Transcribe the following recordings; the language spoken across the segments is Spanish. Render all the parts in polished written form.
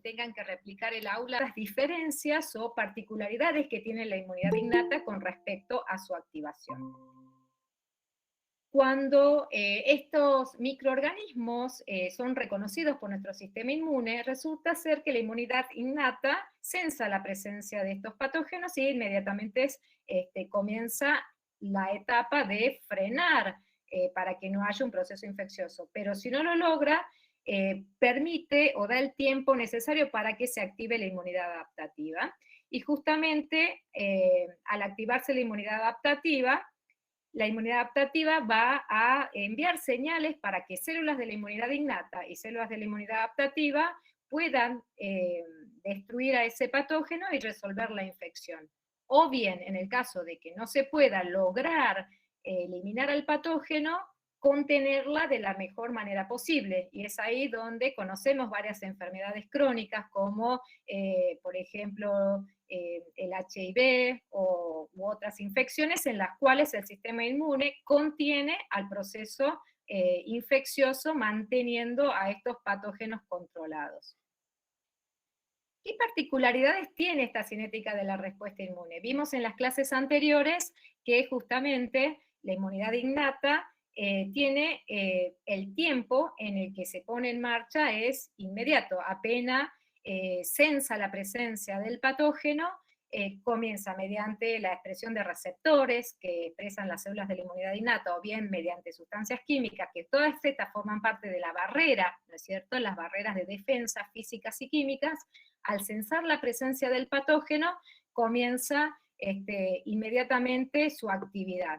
tengan que replicar el aula, las diferencias o particularidades que tiene la inmunidad innata con respecto a su activación. Cuando estos microorganismos son reconocidos por nuestro sistema inmune, resulta ser que la inmunidad innata sensa la presencia de estos patógenos y inmediatamente comienza la etapa de frenar para que no haya un proceso infeccioso. Pero si no lo logra, permite o da el tiempo necesario para que se active la inmunidad adaptativa. Y justamente al activarse la inmunidad adaptativa va a enviar señales para que células de la inmunidad innata y células de la inmunidad adaptativa puedan destruir a ese patógeno y resolver la infección. O bien, en el caso de que no se pueda lograr eliminar al patógeno, contenerla de la mejor manera posible. Y es ahí donde conocemos varias enfermedades crónicas como, por ejemplo, el HIV u otras infecciones en las cuales el sistema inmune contiene al proceso infeccioso manteniendo a estos patógenos controlados. ¿Qué particularidades tiene esta cinética de la respuesta inmune? Vimos en las clases anteriores que justamente la inmunidad innata tiene el tiempo en el que se pone en marcha es inmediato, apenas sensa la presencia del patógeno, comienza mediante la expresión de receptores que expresan las células de la inmunidad innata, o bien mediante sustancias químicas, que todas estas forman parte de la barrera, ¿no es cierto?, las barreras de defensa físicas y químicas. Al censar la presencia del patógeno, comienza inmediatamente su actividad.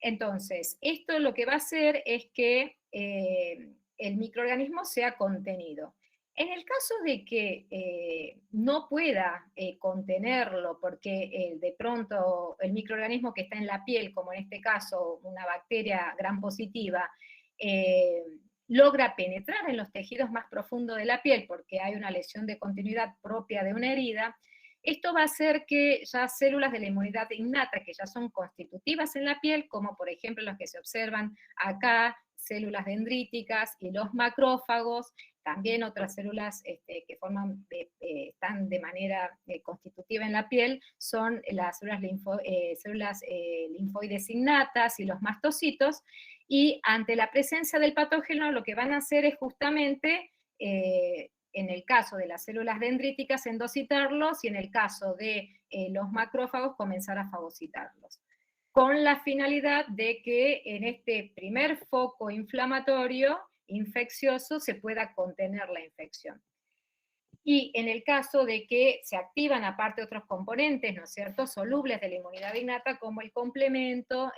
Entonces, esto lo que va a hacer es que el microorganismo sea contenido. En el caso de que no pueda contenerlo, porque de pronto el microorganismo que está en la piel, como en este caso una bacteria gram positiva, logra penetrar en los tejidos más profundos de la piel, porque hay una lesión de continuidad propia de una herida, esto va a hacer que ya células de la inmunidad innata, que ya son constitutivas en la piel, como por ejemplo las que se observan acá, células dendríticas y los macrófagos, también otras células que están de manera constitutiva en la piel, son las células linfoides innatas y los mastocitos, y ante la presencia del patógeno lo que van a hacer es justamente en el caso de las células dendríticas, endocitarlos, y en el caso de los macrófagos, comenzar a fagocitarlos, con la finalidad de que en este primer foco inflamatorio, infeccioso, se pueda contener la infección. Y en el caso de que se activan aparte otros componentes, ¿no es cierto?, solubles de la inmunidad innata, como el complemento,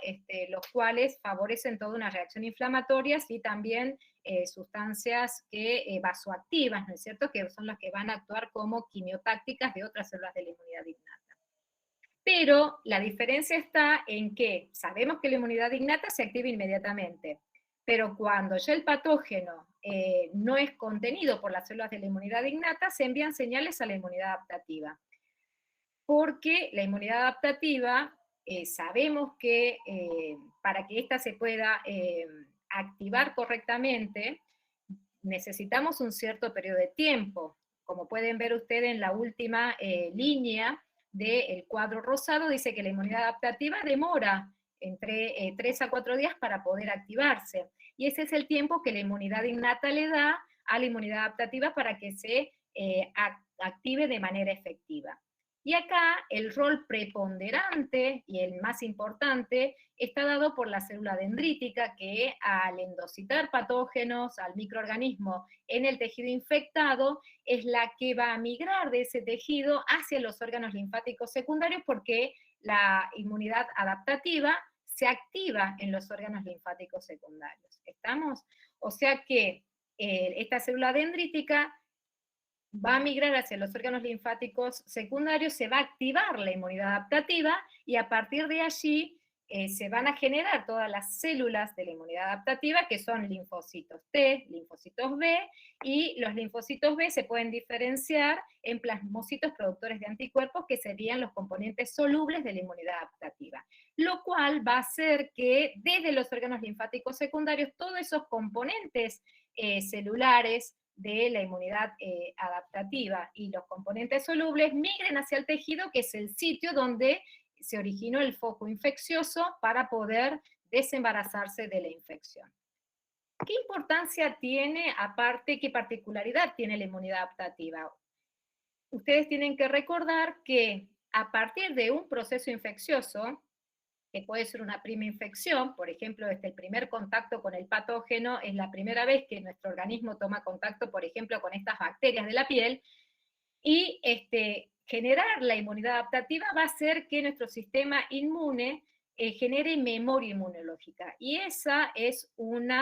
los cuales favorecen toda una reacción inflamatoria, y también sustancias vasoactivas, ¿no es cierto?, que son las que van a actuar como quimiotácticas de otras células de la inmunidad innata. Pero la diferencia está en que sabemos que la inmunidad innata se activa inmediatamente, pero cuando ya el patógeno no es contenido por las células de la inmunidad innata, se envían señales a la inmunidad adaptativa. Porque la inmunidad adaptativa, sabemos que para que ésta se pueda activar correctamente, necesitamos un cierto periodo de tiempo. Como pueden ver ustedes en la última línea del cuadro rosado, dice que la inmunidad adaptativa demora entre 3 a 4 días para poder activarse. Y ese es el tiempo que la inmunidad innata le da a la inmunidad adaptativa para que se active de manera efectiva. Y acá el rol preponderante y el más importante está dado por la célula dendrítica, que al endocitar patógenos al microorganismo en el tejido infectado, es la que va a migrar de ese tejido hacia los órganos linfáticos secundarios, porque la inmunidad adaptativa se activa en los órganos linfáticos secundarios. ¿Estamos? O sea que esta célula dendrítica va a migrar hacia los órganos linfáticos secundarios, se va a activar la inmunidad adaptativa, y a partir de allí se van a generar todas las células de la inmunidad adaptativa, que son linfocitos T, linfocitos B, y los linfocitos B se pueden diferenciar en plasmocitos productores de anticuerpos, que serían los componentes solubles de la inmunidad adaptativa, lo cual va a hacer que desde los órganos linfáticos secundarios todos esos componentes celulares de la inmunidad adaptativa y los componentes solubles migren hacia el tejido, que es el sitio donde se originó el foco infeccioso, para poder desembarazarse de la infección. ¿Qué importancia tiene, aparte, qué particularidad tiene la inmunidad adaptativa? Ustedes tienen que recordar que a partir de un proceso infeccioso, que puede ser una prima infección, por ejemplo, desde el primer contacto con el patógeno, es la primera vez que nuestro organismo toma contacto, por ejemplo, con estas bacterias de la piel, y generar la inmunidad adaptativa va a hacer que nuestro sistema inmune genere memoria inmunológica, y esa es un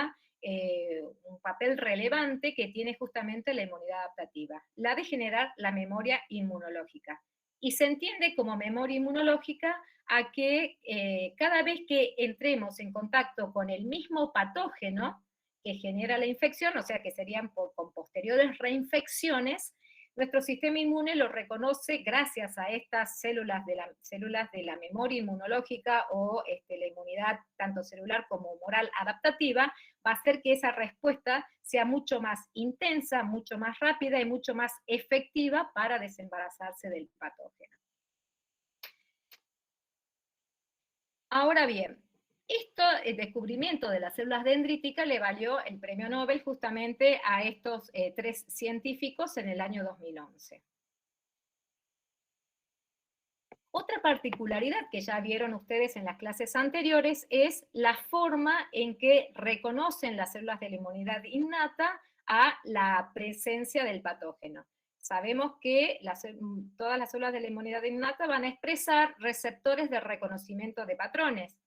papel relevante que tiene justamente la inmunidad adaptativa, la de generar la memoria inmunológica. Y se entiende como memoria inmunológica a que cada vez que entremos en contacto con el mismo patógeno que genera la infección, o sea que serían con posteriores reinfecciones, nuestro sistema inmune lo reconoce gracias a estas células de la memoria inmunológica, o la inmunidad tanto celular como humoral adaptativa, va a hacer que esa respuesta sea mucho más intensa, mucho más rápida y mucho más efectiva para desembarazarse del patógeno. Ahora bien, el descubrimiento de las células dendríticas le valió el premio Nobel justamente a estos 3 científicos en el año 2011. Otra particularidad que ya vieron ustedes en las clases anteriores es la forma en que reconocen las células de la inmunidad innata a la presencia del patógeno. Sabemos que todas las células de la inmunidad innata van a expresar receptores de reconocimiento de patrones,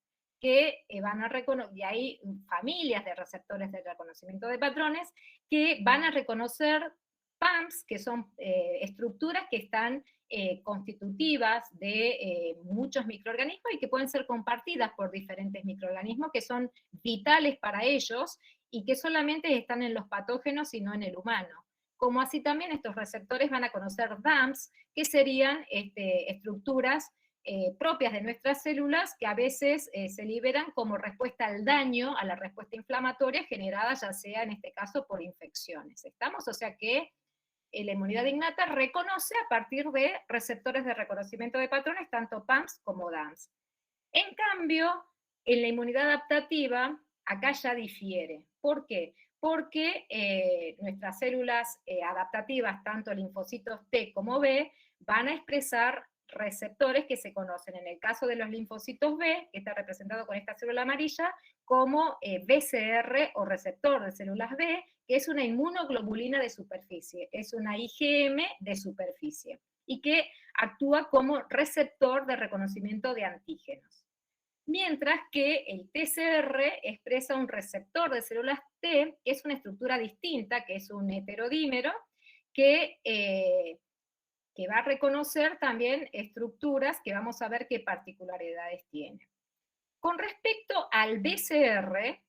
que van a reconocer, y hay familias de receptores de reconocimiento de patrones que van a reconocer PAMPs, que son estructuras que están constitutivas de muchos microorganismos y que pueden ser compartidas por diferentes microorganismos que son vitales para ellos y que solamente están en los patógenos y no en el humano. Como así también estos receptores van a conocer DAMPs, que serían estructuras propias de nuestras células, que a veces se liberan como respuesta al daño, a la respuesta inflamatoria generada ya sea en este caso por infecciones. ¿Estamos? O sea que la inmunidad innata reconoce a partir de receptores de reconocimiento de patrones, tanto PAMPs como DAMPs. En cambio, en la inmunidad adaptativa, acá ya difiere. ¿Por qué? Porque nuestras células adaptativas, tanto linfocitos T como B, van a expresar receptores que se conocen en el caso de los linfocitos B, que está representado con esta célula amarilla, como BCR o receptor de células B, que es una inmunoglobulina de superficie, es una IgM de superficie, y que actúa como receptor de reconocimiento de antígenos. Mientras que el TCR expresa un receptor de células T, que es una estructura distinta, que es un heterodímero, que va a reconocer también estructuras que vamos a ver qué particularidades tiene. Con respecto al BCR,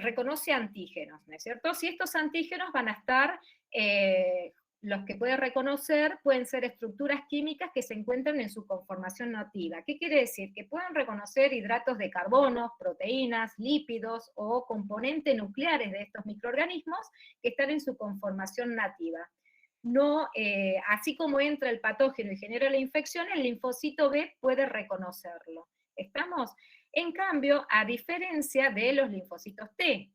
reconoce antígenos, ¿no es cierto? Si estos antígenos van a estar, los que puede reconocer pueden ser estructuras químicas que se encuentran en su conformación nativa. ¿Qué quiere decir? Que pueden reconocer hidratos de carbono, proteínas, lípidos o componentes nucleares de estos microorganismos que están en su conformación nativa. No, así como entra el patógeno y genera la infección, el linfocito B puede reconocerlo. ¿Estamos? En cambio, a diferencia de los linfocitos T.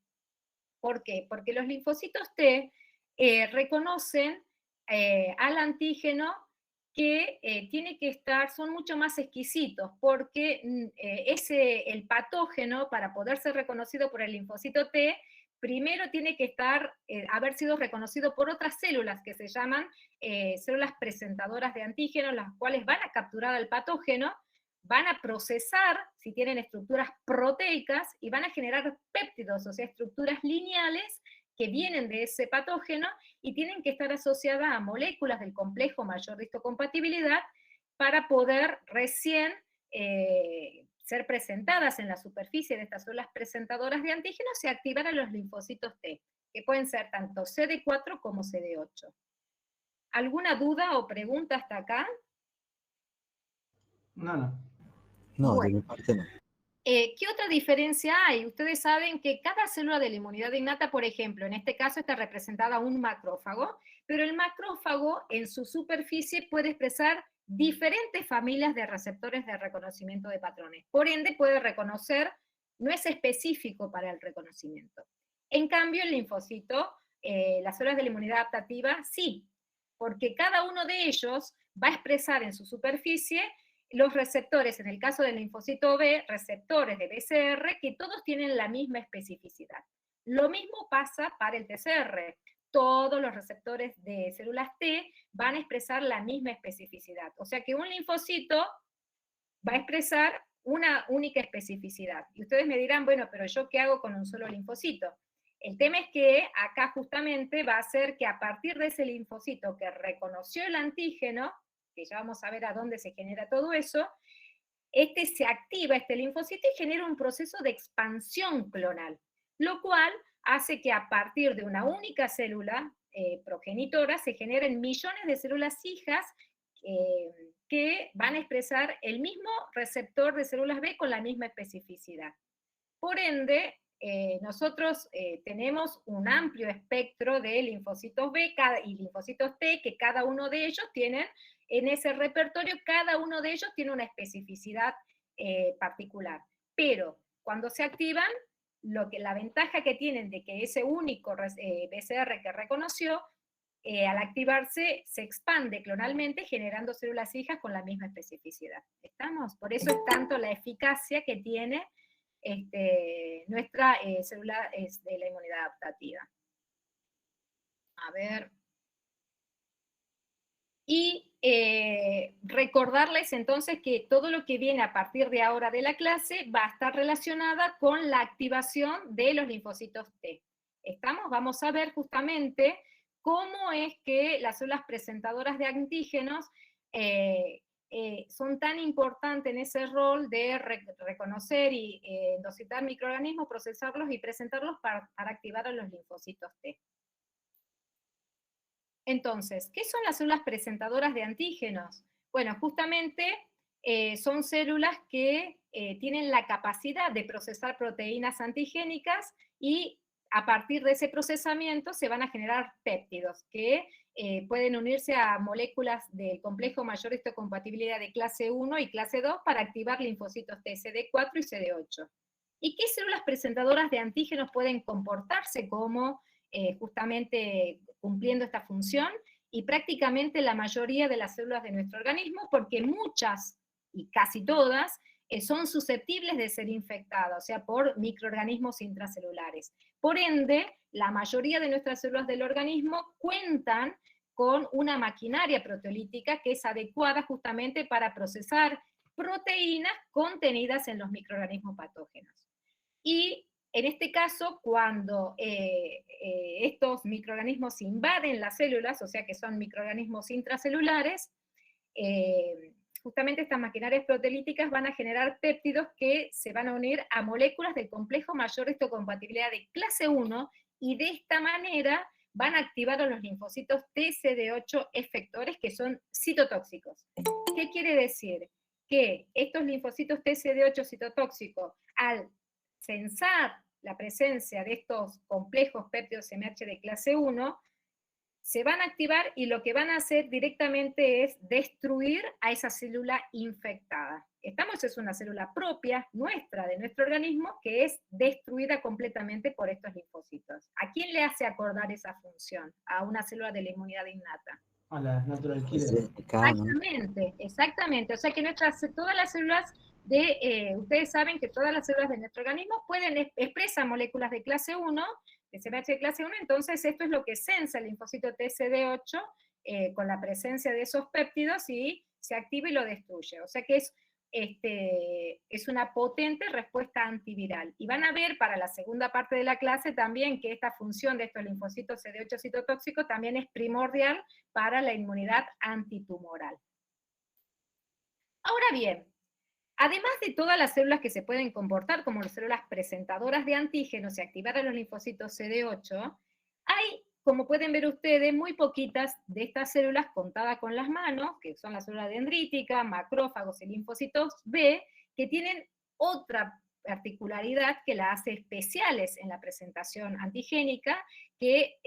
¿Por qué? Porque los linfocitos T reconocen al antígeno que tiene que estar, son mucho más exquisitos, porque el patógeno, para poder ser reconocido por el linfocito T, primero tiene que haber sido reconocido por otras células que se llaman células presentadoras de antígenos, las cuales van a capturar al patógeno, van a procesar, si tienen estructuras proteicas, y van a generar péptidos, o sea, estructuras lineales que vienen de ese patógeno y tienen que estar asociadas a moléculas del complejo mayor de histocompatibilidad para poder recién ser presentadas en la superficie de estas células presentadoras de antígenos y activar a los linfocitos T, que pueden ser tanto CD4 como CD8. ¿Alguna duda o pregunta hasta acá? No. No, Bueno. de mi parte no. ¿Qué otra diferencia hay? Ustedes saben que cada célula de la inmunidad innata, por ejemplo, en este caso está representada un macrófago, pero el macrófago en su superficie puede expresar diferentes familias de receptores de reconocimiento de patrones. Por ende, puede reconocer, no es específico para el reconocimiento. En cambio, el linfocito, las células de la inmunidad adaptativa, sí, porque cada uno de ellos va a expresar en su superficie los receptores, en el caso del linfocito B, receptores de BCR, que todos tienen la misma especificidad. Lo mismo pasa para el TCR. Todos los receptores de células T van a expresar la misma especificidad. O sea que un linfocito va a expresar una única especificidad. Y ustedes me dirán, bueno, pero ¿yo qué hago con un solo linfocito? El tema es que acá justamente va a ser que a partir de ese linfocito que reconoció el antígeno, que ya vamos a ver a dónde se genera todo eso, se activa este linfocito y genera un proceso de expansión clonal, lo cual hace que a partir de una única célula progenitora se generen millones de células hijas que van a expresar el mismo receptor de células B con la misma especificidad. Por ende, nosotros tenemos un amplio espectro de linfocitos B y linfocitos T, que cada uno de ellos tienen, en ese repertorio, cada uno de ellos tiene una especificidad particular. Pero cuando se activan, la ventaja que tienen de que ese único BCR que reconoció, al activarse, se expande clonalmente generando células hijas con la misma especificidad. ¿Estamos? Por eso es tanto la eficacia que tiene nuestra célula de la inmunidad adaptativa. A ver. Y recordarles entonces que todo lo que viene a partir de ahora de la clase va a estar relacionada con la activación de los linfocitos T. ¿Estamos? Vamos a ver justamente cómo es que las células presentadoras de antígenos son tan importantes en ese rol de reconocer y endocitar microorganismos, procesarlos y presentarlos para activar a los linfocitos T. Entonces, ¿qué son las células presentadoras de antígenos? Bueno, justamente son células que tienen la capacidad de procesar proteínas antigénicas y a partir de ese procesamiento se van a generar péptidos que pueden unirse a moléculas del complejo mayor histocompatibilidad de clase 1 y clase 2 para activar linfocitos T, CD4 y CD8. ¿Y qué células presentadoras de antígenos pueden comportarse como justamente cumpliendo esta función? Y prácticamente la mayoría de las células de nuestro organismo, porque muchas y casi todas son susceptibles de ser infectadas, o sea, por microorganismos intracelulares. Por ende, la mayoría de nuestras células del organismo cuentan con una maquinaria proteolítica que es adecuada justamente para procesar proteínas contenidas en los microorganismos patógenos. Y en este caso, cuando estos microorganismos invaden las células, o sea que son microorganismos intracelulares, justamente estas maquinarias proteolíticas van a generar péptidos que se van a unir a moléculas del complejo mayor histocompatibilidad de clase 1, y de esta manera van a activar a los linfocitos TCD8 efectores, que son citotóxicos. ¿Qué quiere decir? Que estos linfocitos TCD8 citotóxicos, al censar la presencia de estos complejos péptidos MH de clase 1, se van a activar y lo que van a hacer directamente es destruir a esa célula infectada. Estamos, es una célula propia, nuestra, de nuestro organismo, que es destruida completamente por estos linfocitos. ¿A quién le hace acordar esa función? A una célula de la inmunidad innata. A la natural killer. Exactamente, exactamente. O sea que todas las células ustedes saben que todas las células de nuestro organismo expresan moléculas de clase 1, de CMH de clase 1, entonces esto es lo que sensa el linfocito TCD8 con la presencia de esos péptidos y se activa y lo destruye. O sea que es una potente respuesta antiviral. Y van a ver para la segunda parte de la clase también que esta función de estos linfocitos CD8 citotóxicos también es primordial para la inmunidad antitumoral. Ahora bien, además de todas las células que se pueden comportar como las células presentadoras de antígenos y activar a los linfocitos CD8, hay, como pueden ver ustedes, muy poquitas de estas células contadas con las manos, que son las células dendríticas, macrófagos y linfocitos B, que tienen otra particularidad que la hace especiales en la presentación antigénica, que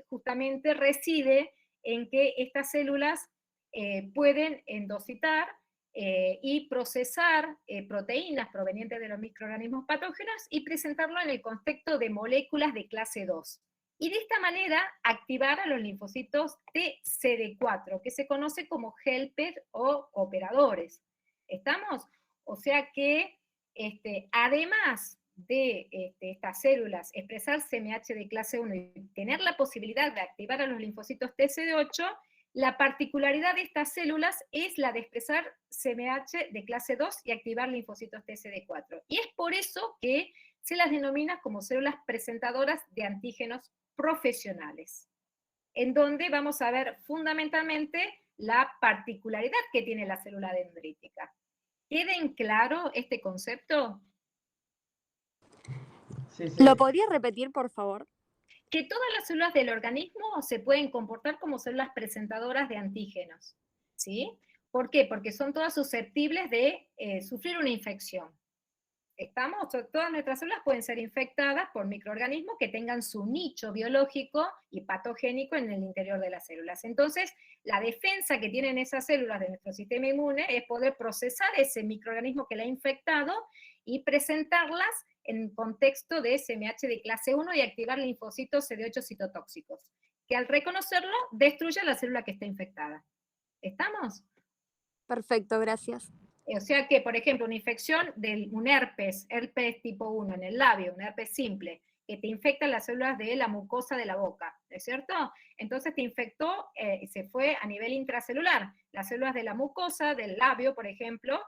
justamente reside en que estas células pueden endocitar y procesar proteínas provenientes de los microorganismos patógenos y presentarlo en el contexto de moléculas de clase 2. Y de esta manera activar a los linfocitos TCD4, que se conoce como helper o cooperadores. ¿Estamos? O sea que además de estas células expresar CMH de clase 1 y tener la posibilidad de activar a los linfocitos TCD8, la particularidad de estas células es la de expresar CMH de clase 2 y activar linfocitos TCD4. Y es por eso que se las denomina como células presentadoras de antígenos profesionales, en donde vamos a ver fundamentalmente la particularidad que tiene la célula dendrítica. ¿Queda en claro este concepto? Sí, sí. ¿Lo podría repetir, por favor? Que todas las células del organismo se pueden comportar como células presentadoras de antígenos, ¿sí? ¿Por qué? Porque son todas susceptibles de sufrir una infección. ¿Estamos? Todas nuestras células pueden ser infectadas por microorganismos que tengan su nicho biológico y patogénico en el interior de las células. Entonces, la defensa que tienen esas células de nuestro sistema inmune es poder procesar ese microorganismo que la ha infectado y presentarlas en contexto de SMH de clase 1 y activar linfocitos CD8 citotóxicos, que al reconocerlo destruye la célula que está infectada. ¿Estamos? Perfecto, gracias. O sea que, por ejemplo, una infección de un herpes tipo 1 en el labio, un herpes simple, que te infecta las células de la mucosa de la boca, ¿no es cierto? Entonces te infectó, se fue a nivel intracelular. Las células de la mucosa, del labio, por ejemplo,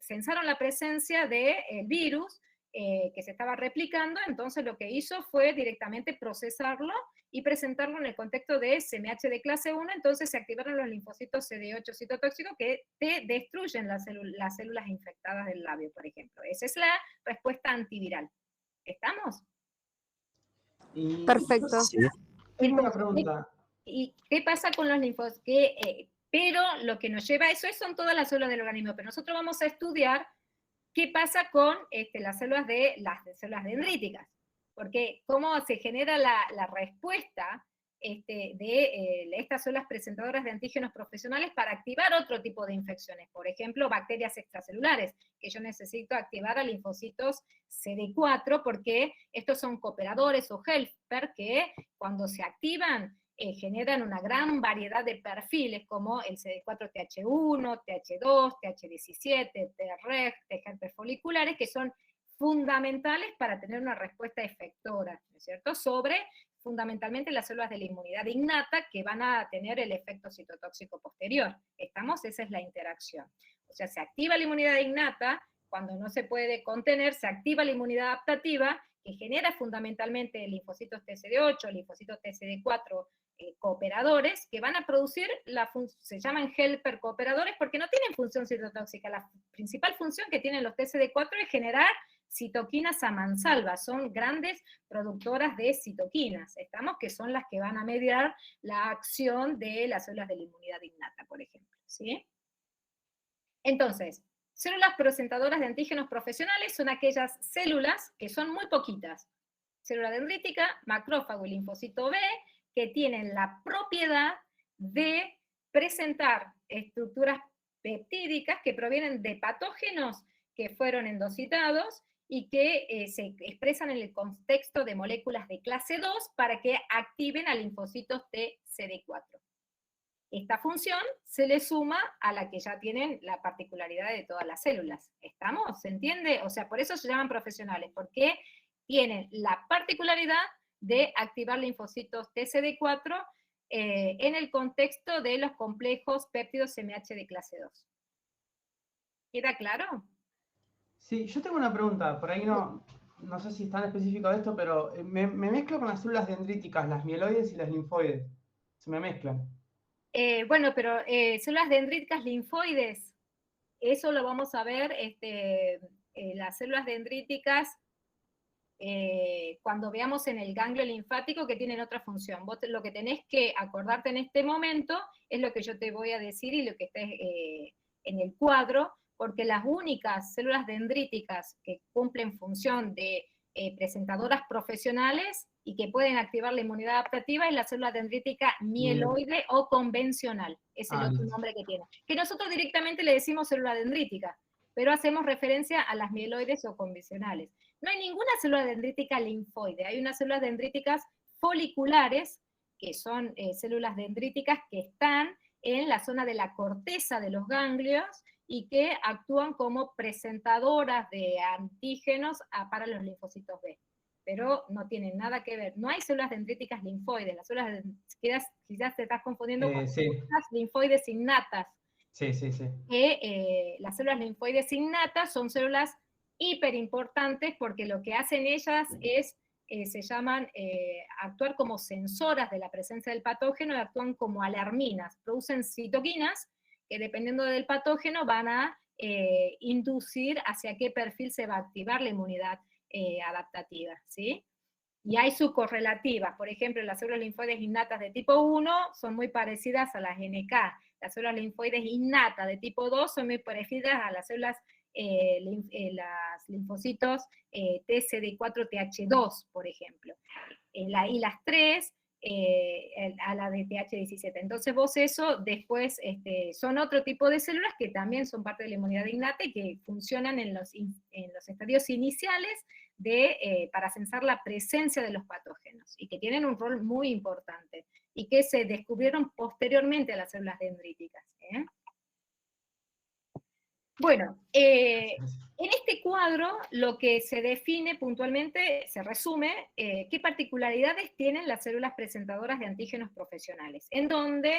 sensaron la presencia del virus que se estaba replicando, entonces lo que hizo fue directamente procesarlo y presentarlo en el contexto de SMH de clase 1, entonces se activaron los linfocitos CD8 citotóxicos que te destruyen las células infectadas del labio, por ejemplo. Esa es la respuesta antiviral. ¿Estamos? Perfecto. Sí. Tengo una pregunta. ¿Y qué pasa con los linfocitos? Pero lo que nos lleva a eso son todas las células del organismo, pero nosotros vamos a estudiar qué pasa con las células dendríticas, porque cómo se genera la respuesta de estas células presentadoras de antígenos profesionales para activar otro tipo de infecciones, por ejemplo, bacterias extracelulares, que yo necesito activar a linfocitos CD4, porque estos son cooperadores o helper que cuando se activan generan una gran variedad de perfiles como el CD4-TH1, TH2, TH17, Treg, T helper foliculares, que son fundamentales para tener una respuesta efectora, ¿no es cierto?, sobre fundamentalmente las células de la inmunidad innata que van a tener el efecto citotóxico posterior. ¿Estamos? Esa es la interacción. O sea, se activa la inmunidad innata, cuando no se puede contener, se activa la inmunidad adaptativa, que genera fundamentalmente linfocitos TCD8, linfocitos TCD4, cooperadores, que van a producir, se llaman helper cooperadores, porque no tienen función citotóxica. La principal función que tienen los TCD4 es generar citoquinas a mansalva, son grandes productoras de citoquinas, ¿estamos? Que son las que van a mediar la acción de las células de la inmunidad innata, por ejemplo, ¿sí? Entonces, células presentadoras de antígenos profesionales son aquellas células que son muy poquitas. Célula dendrítica, macrófago y linfocito B, que tienen la propiedad de presentar estructuras peptídicas que provienen de patógenos que fueron endocitados y que se expresan en el contexto de moléculas de clase 2 para que activen a linfocitos TCD4. Esta función se le suma a la que ya tienen la particularidad de todas las células. ¿Estamos? ¿Se entiende? O sea, por eso se llaman profesionales, porque tienen la particularidad de activar linfocitos TCD4 en el contexto de los complejos péptidos MH de clase 2. ¿Queda claro? Sí, yo tengo una pregunta, por ahí no sé si es tan específico de esto, pero me mezclo con las células dendríticas, las mieloides y las linfoides. Se me mezclan. Bueno, pero células dendríticas linfoides, eso lo vamos a ver, las células dendríticas, cuando veamos en el ganglio linfático que tienen otra función. Vos lo que tenés que acordarte en este momento es lo que yo te voy a decir y lo que está en el cuadro, porque las únicas células dendríticas que cumplen función de presentadoras profesionales y que pueden activar la inmunidad adaptativa es la célula dendrítica mieloide o convencional, es el otro nombre que tiene. Que nosotros directamente le decimos célula dendrítica, pero hacemos referencia a las mieloides o convencionales. No hay ninguna célula dendrítica linfoide, hay unas células dendríticas foliculares, que son células dendríticas que están en la zona de la corteza de los ganglios, y que actúan como presentadoras de antígenos para los linfocitos B. Pero no tienen nada que ver. No hay células dendríticas linfoides. Las células quizás te estás confundiendo con células linfoides innatas. Sí. Las células linfoides innatas son células hiperimportantes porque lo que hacen ellas es, se llaman actuar como sensoras de la presencia del patógeno y actúan como alarminas. Producen citoquinas que dependiendo del patógeno van a inducir hacia qué perfil se va a activar la inmunidad adaptativa, ¿sí? Y hay subcorrelativas, por ejemplo, las células linfoides innatas de tipo 1 son muy parecidas a las NK, las células linfoides innatas de tipo 2 son muy parecidas a las células, las linfocitos TCD4-TH2, por ejemplo, y las 3 a la de TH17. Entonces vos eso después son otro tipo de células que también son parte de la inmunidad innata y que funcionan en los estadios iniciales para censar la presencia de los patógenos, y que tienen un rol muy importante, y que se descubrieron posteriormente a las células dendríticas. Bueno, en este cuadro lo que se define puntualmente, se resume, qué particularidades tienen las células presentadoras de antígenos profesionales, en donde,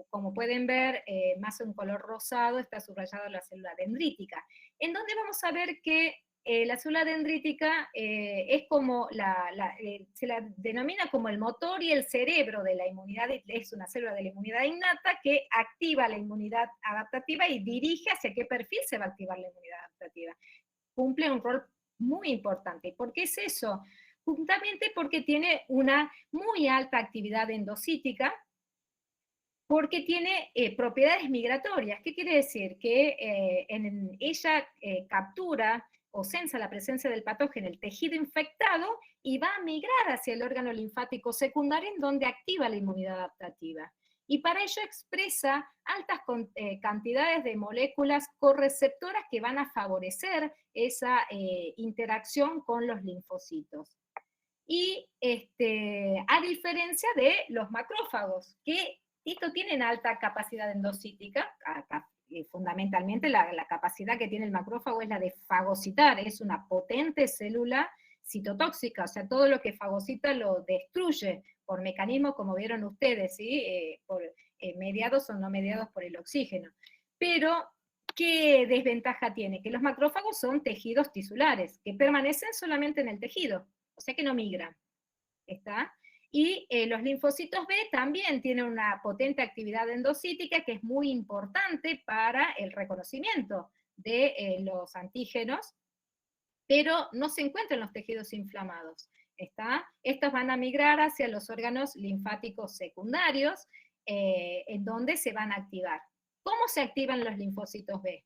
como pueden ver, más en color rosado está subrayada la célula dendrítica, en donde vamos a ver que la célula dendrítica es como, se la denomina como el motor y el cerebro de la inmunidad, es una célula de la inmunidad innata que activa la inmunidad adaptativa y dirige hacia qué perfil se va a activar la inmunidad adaptativa. Cumple un rol muy importante. ¿Por qué es eso? Justamente porque tiene una muy alta actividad endocítica, porque tiene propiedades migratorias. ¿Qué quiere decir? Que ella captura o sensa la presencia del patógeno en el tejido infectado y va a migrar hacia el órgano linfático secundario en donde activa la inmunidad adaptativa. Y para ello expresa altas cantidades de moléculas correceptoras que van a favorecer esa interacción con los linfocitos. Y a diferencia de los macrófagos, que estos tienen alta capacidad endocítica, fundamentalmente la capacidad que tiene el macrófago es la de fagocitar, es una potente célula citotóxica, o sea, todo lo que fagocita lo destruye por mecanismos, como vieron ustedes, ¿sí? Mediados o no mediados por el oxígeno. Pero, ¿qué desventaja tiene? Que los macrófagos son tejidos tisulares, que permanecen solamente en el tejido, o sea que no migran, ¿está? Y los linfocitos B también tienen una potente actividad endocítica que es muy importante para el reconocimiento de los antígenos, pero no se encuentran en los tejidos inflamados, ¿está? Estos van a migrar hacia los órganos linfáticos secundarios, en donde se van a activar. ¿Cómo se activan los linfocitos B?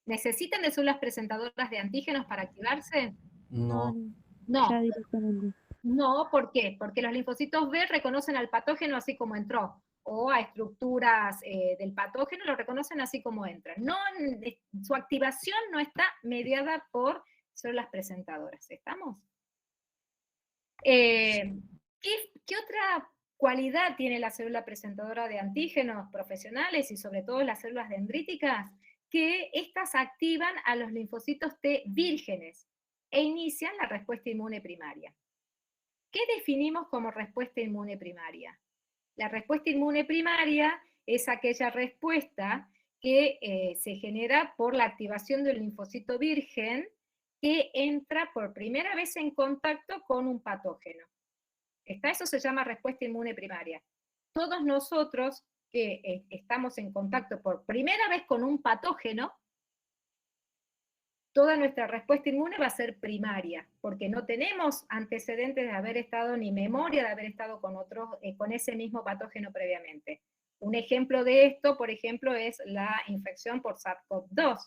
¿Necesitan de células presentadoras de antígenos para activarse? No. No. Ya directamente. No, ¿por qué? Porque los linfocitos B reconocen al patógeno así como entró, o a estructuras del patógeno lo reconocen así como entra. No, su activación no está mediada por células presentadoras, ¿estamos? ¿Qué otra cualidad tiene la célula presentadora de antígenos profesionales y sobre todo las células dendríticas? Que estas activan a los linfocitos T vírgenes e inician la respuesta inmune primaria. ¿Qué definimos como respuesta inmune primaria? La respuesta inmune primaria es aquella respuesta que se genera por la activación del linfocito virgen que entra por primera vez en contacto con un patógeno. Eso se llama respuesta inmune primaria. Todos nosotros que estamos en contacto por primera vez con un patógeno, toda nuestra respuesta inmune va a ser primaria, porque no tenemos antecedentes de haber estado, ni memoria de haber estado con ese mismo patógeno previamente. Un ejemplo de esto, por ejemplo, es la infección por SARS-CoV-2.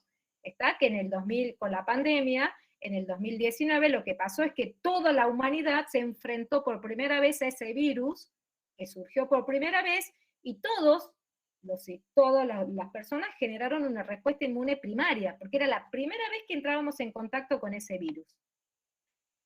Está que en el 2000, con la pandemia, en el 2019 lo que pasó es que toda la humanidad se enfrentó por primera vez a ese virus, que surgió por primera vez, y todas las personas generaron una respuesta inmune primaria, porque era la primera vez que entrábamos en contacto con ese virus.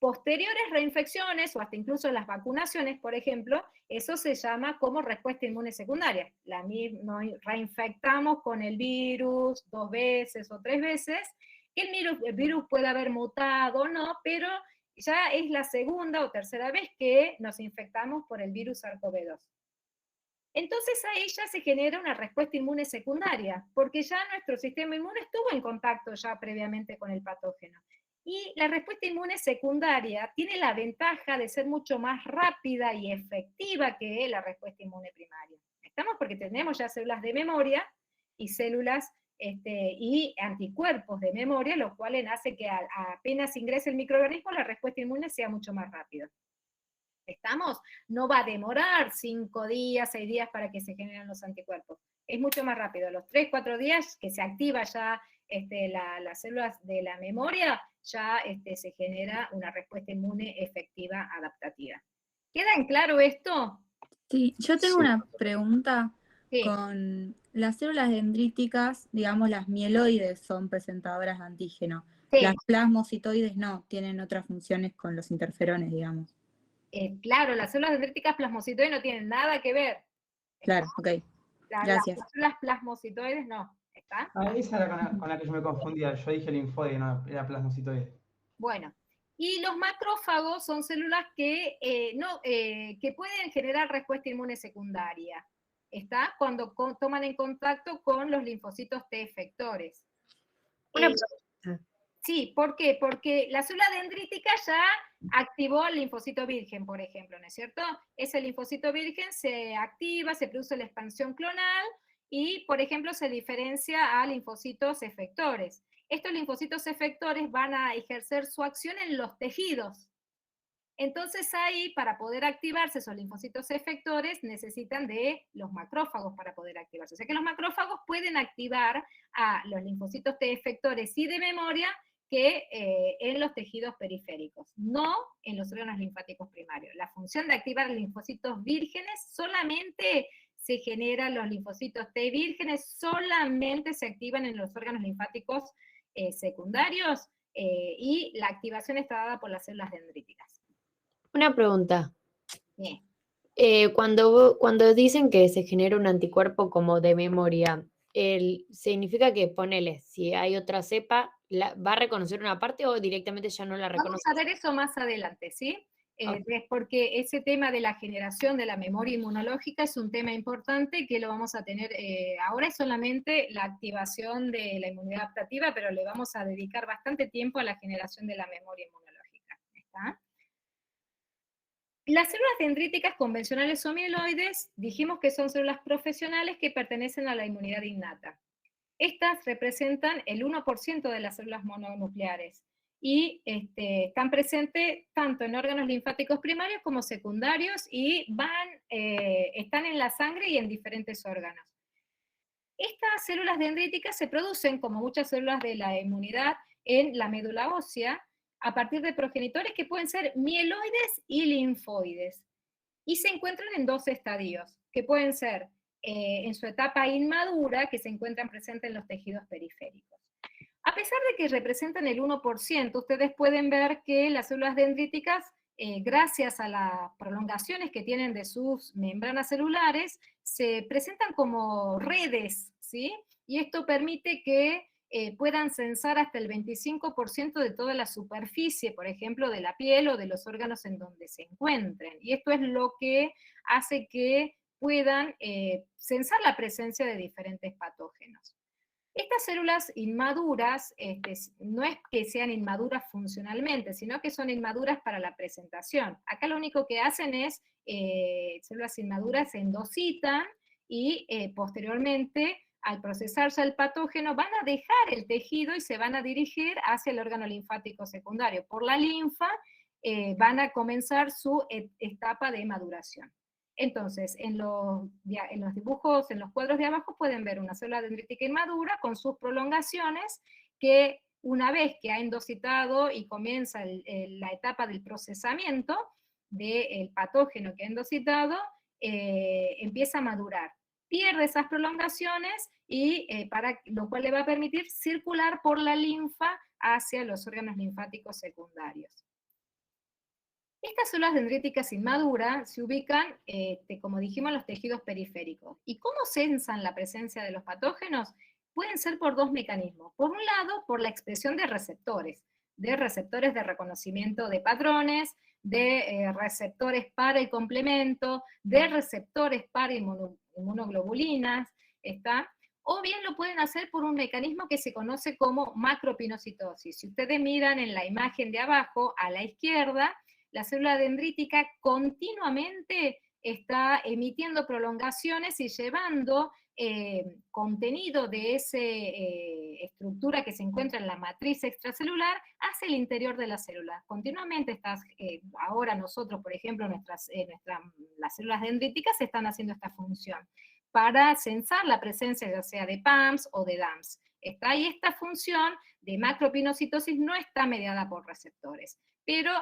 Posteriores reinfecciones, o hasta incluso las vacunaciones, por ejemplo, eso se llama como respuesta inmune secundaria. Nos reinfectamos con el virus 2 veces o 3 veces, que el virus puede haber mutado o no, pero ya es la segunda o tercera vez que nos infectamos por el virus SARS-CoV-2. Entonces ahí ya se genera una respuesta inmune secundaria, porque ya nuestro sistema inmune estuvo en contacto ya previamente con el patógeno. Y la respuesta inmune secundaria tiene la ventaja de ser mucho más rápida y efectiva que la respuesta inmune primaria. ¿Estamos? Porque tenemos ya células de memoria y células y anticuerpos de memoria, lo cual hace que apenas ingrese el microorganismo, la respuesta inmune sea mucho más rápida. ¿Estamos? No va a demorar 5 días, 6 días para que se generen los anticuerpos. Es mucho más rápido. A los 3, 4 días que se activa ya las células de la memoria, ya se genera una respuesta inmune efectiva adaptativa. ¿Queda en claro esto? Sí, yo tengo una pregunta. Sí. Con las células dendríticas, digamos, las mieloides son presentadoras de antígeno. Sí. Las plasmocitoides no, tienen otras funciones con los interferones, digamos. Claro, las células dendríticas plasmocitoides no tienen nada que ver. Claro, ok. Gracias. Las células plasmocitoides no. ¿Está? Esa era con la que yo me confundía. Yo dije linfoide, no, era plasmocitoide. Bueno, y los macrófagos son células que pueden generar respuesta inmune secundaria. ¿Está? Cuando toman en contacto con los linfocitos T efectores. Sí, ¿por qué? Porque la célula dendrítica ya activó el linfocito virgen, por ejemplo, ¿no es cierto? Ese linfocito virgen se activa, se produce la expansión clonal y, por ejemplo, se diferencia a linfocitos efectores. Estos linfocitos efectores van a ejercer su acción en los tejidos. Entonces ahí, para poder activarse esos linfocitos efectores, necesitan de los macrófagos para poder activarse. O sea que los macrófagos pueden activar a los linfocitos T efectores y de memoria que en los tejidos periféricos, no en los órganos linfáticos primarios. La función de activar linfocitos vírgenes solamente se generan los linfocitos T vírgenes, solamente se activan en los órganos linfáticos secundarios y la activación está dada por las células dendríticas. Una pregunta. Bien. Cuando dicen que se genera un anticuerpo como de memoria, ¿significa que, ponele, si hay otra cepa, va a reconocer una parte o directamente ya no la reconoce? Vamos a ver eso más adelante, ¿sí? Porque ese tema de la generación de la memoria inmunológica es un tema importante que lo vamos a tener, ahora es solamente la activación de la inmunidad adaptativa, pero le vamos a dedicar bastante tiempo a la generación de la memoria inmunológica, ¿está? Las células dendríticas convencionales o mieloides, dijimos que son células profesionales que pertenecen a la inmunidad innata. Estas representan el 1% de las células mononucleares y están presentes tanto en órganos linfáticos primarios como secundarios y están en la sangre y en diferentes órganos. Estas células dendríticas se producen, como muchas células de la inmunidad, en la médula ósea, a partir de progenitores que pueden ser mieloides y linfoides. Y se encuentran en 2 estadios, que pueden ser en su etapa inmadura, que se encuentran presentes en los tejidos periféricos. A pesar de que representan el 1%, ustedes pueden ver que las células dendríticas, gracias a las prolongaciones que tienen de sus membranas celulares, se presentan como redes, ¿sí? Y esto permite que puedan censar hasta el 25% de toda la superficie, por ejemplo, de la piel o de los órganos en donde se encuentren. Y esto es lo que hace que puedan censar la presencia de diferentes patógenos. Estas células inmaduras, no es que sean inmaduras funcionalmente, sino que son inmaduras para la presentación. Acá lo único que hacen es, células inmaduras se endocitan y posteriormente, al procesarse el patógeno, van a dejar el tejido y se van a dirigir hacia el órgano linfático secundario. Por la linfa van a comenzar su etapa de maduración. Entonces, en los dibujos, en los cuadros de abajo pueden ver una célula dendrítica inmadura con sus prolongaciones que una vez que ha endocitado y comienza la etapa del procesamiento del patógeno que ha endocitado, empieza a madurar. Pierde esas prolongaciones y para lo cual le va a permitir circular por la linfa hacia los órganos linfáticos secundarios. Estas células dendríticas inmaduras se ubican, como dijimos, en los tejidos periféricos. ¿Y cómo sensan la presencia de los patógenos? Pueden ser por dos mecanismos. Por un lado, por la expresión de receptores de reconocimiento de patrones, de receptores para el complemento, de receptores para inmunoglobulinas, ¿está? O bien lo pueden hacer por un mecanismo que se conoce como macropinocitosis. Si ustedes miran en la imagen de abajo, a la izquierda, la célula dendrítica continuamente está emitiendo prolongaciones y llevando contenido de esa estructura que se encuentra en la matriz extracelular hacia el interior de la célula. Continuamente ahora nosotros, por ejemplo, las células dendríticas están haciendo esta función para censar la presencia ya sea de PAMS o de DAMS. Y esta función de macropinocitosis no está mediada por receptores, pero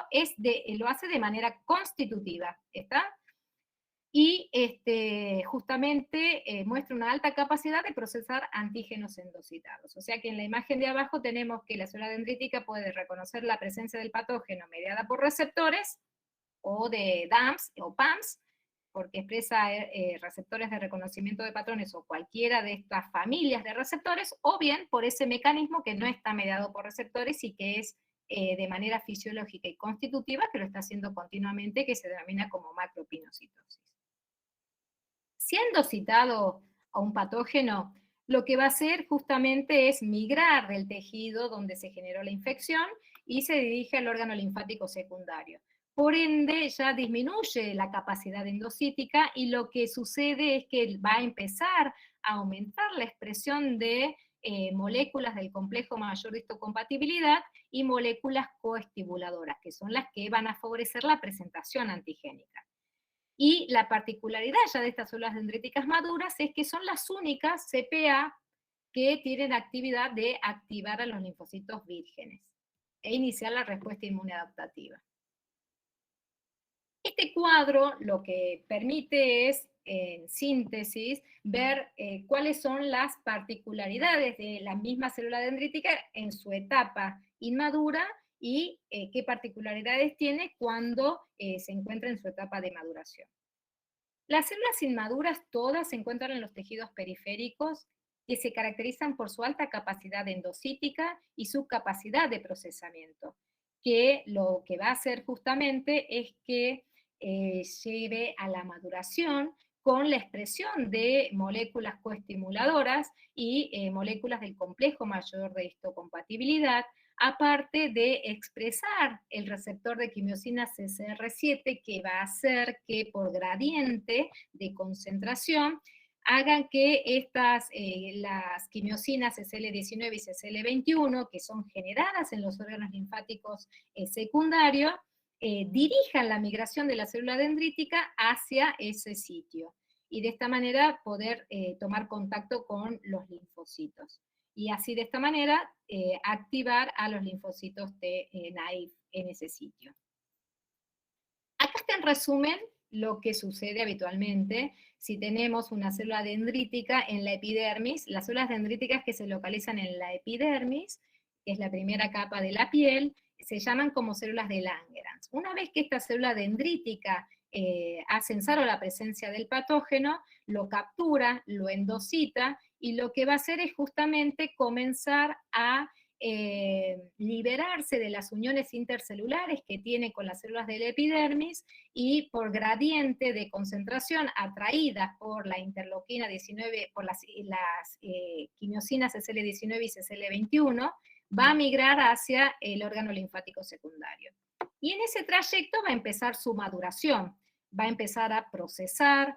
lo hace de manera constitutiva, ¿está? Y justamente muestra una alta capacidad de procesar antígenos endocitados. O sea que en la imagen de abajo tenemos que la célula dendrítica puede reconocer la presencia del patógeno mediada por receptores, o de DAMS o PAMS, porque expresa receptores de reconocimiento de patrones o cualquiera de estas familias de receptores, o bien por ese mecanismo que no está mediado por receptores y que es de manera fisiológica y constitutiva, que lo está haciendo continuamente, que se denomina como macropinocitosis. Si ha endocitado a un patógeno, lo que va a hacer justamente es migrar del tejido donde se generó la infección y se dirige al órgano linfático secundario. Por ende, ya disminuye la capacidad endocítica y lo que sucede es que va a empezar a aumentar la expresión de moléculas del complejo mayor de histocompatibilidad y moléculas coestimuladoras, que son las que van a favorecer la presentación antigénica. Y la particularidad ya de estas células dendríticas maduras es que son las únicas CPA que tienen actividad de activar a los linfocitos vírgenes e iniciar la respuesta inmunoadaptativa. Este cuadro lo que permite es, en síntesis, ver cuáles son las particularidades de la misma célula dendrítica en su etapa inmadura y qué particularidades tiene cuando se encuentra en su etapa de maduración. Las células inmaduras todas se encuentran en los tejidos periféricos que se caracterizan por su alta capacidad endocítica y su capacidad de procesamiento, que lo que va a hacer justamente es que lleve a la maduración con la expresión de moléculas coestimuladoras y moléculas del complejo mayor de histocompatibilidad, aparte de expresar el receptor de quimiosina CCR7, que va a hacer que por gradiente de concentración hagan que las quimiosinas CCL19 y CCL21, que son generadas en los órganos linfáticos secundarios, dirijan la migración de la célula dendrítica hacia ese sitio, y de esta manera poder tomar contacto con los linfocitos. Y así de esta manera activar a los linfocitos de naive en ese sitio. Acá está en resumen lo que sucede habitualmente si tenemos una célula dendrítica en la epidermis. Las células dendríticas que se localizan en la epidermis, que es la primera capa de la piel, se llaman como células de Langerhans. Una vez que esta célula dendrítica ha censado la presencia del patógeno, lo captura, lo endocita, y lo que va a hacer es justamente comenzar a liberarse de las uniones intercelulares que tiene con las células de la epidermis, y por gradiente de concentración atraídas por la interleuquina 19, por las quimiosinas CCL19 y CCL21, va a migrar hacia el órgano linfático secundario. Y en ese trayecto va a empezar su maduración, va a empezar a procesar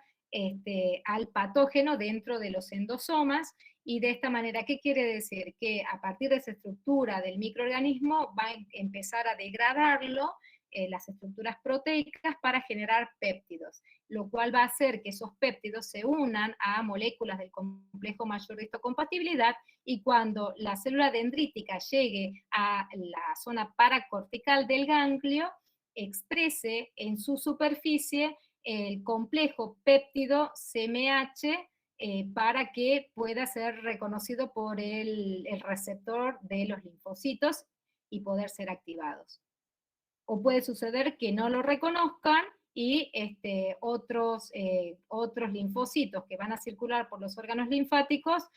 al patógeno dentro de los endosomas, y de esta manera, ¿qué quiere decir? Que a partir de esa estructura del microorganismo va a empezar a degradarlo las estructuras proteicas para generar péptidos, lo cual va a hacer que esos péptidos se unan a moléculas del complejo mayor de histocompatibilidad, y cuando la célula dendrítica llegue a la zona paracortical del ganglio, exprese en su superficie el complejo péptido CMH para que pueda ser reconocido por el receptor de los linfocitos y poder ser activados. O puede suceder que no lo reconozcan y otros linfocitos que van a circular por los órganos linfáticos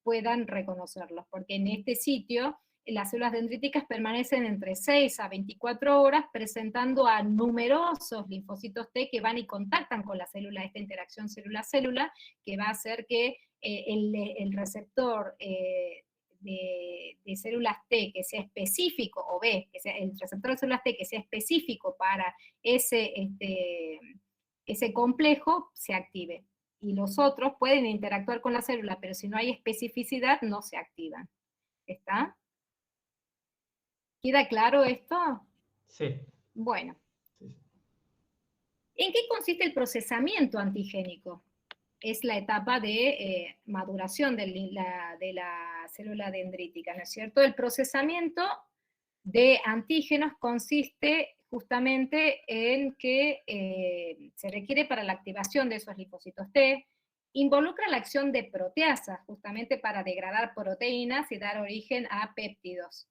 puedan reconocerlos, porque en este sitio las células dendríticas permanecen entre 6 a 24 horas presentando a numerosos linfocitos T que van y contactan con la célula, esta interacción célula-célula, que va a hacer que el receptor de células T que sea específico, o B, que sea el receptor de células T que sea específico para ese complejo, se active. Y los otros pueden interactuar con la célula, pero si no hay especificidad, no se activan. ¿Está? ¿Queda claro esto? Sí. Bueno. Sí. ¿En qué consiste el procesamiento antigénico? Es la etapa de maduración de la célula dendrítica, ¿no es cierto? El procesamiento de antígenos consiste justamente en que se requiere para la activación de esos linfocitos T, involucra la acción de proteasas, justamente para degradar proteínas y dar origen a péptidos.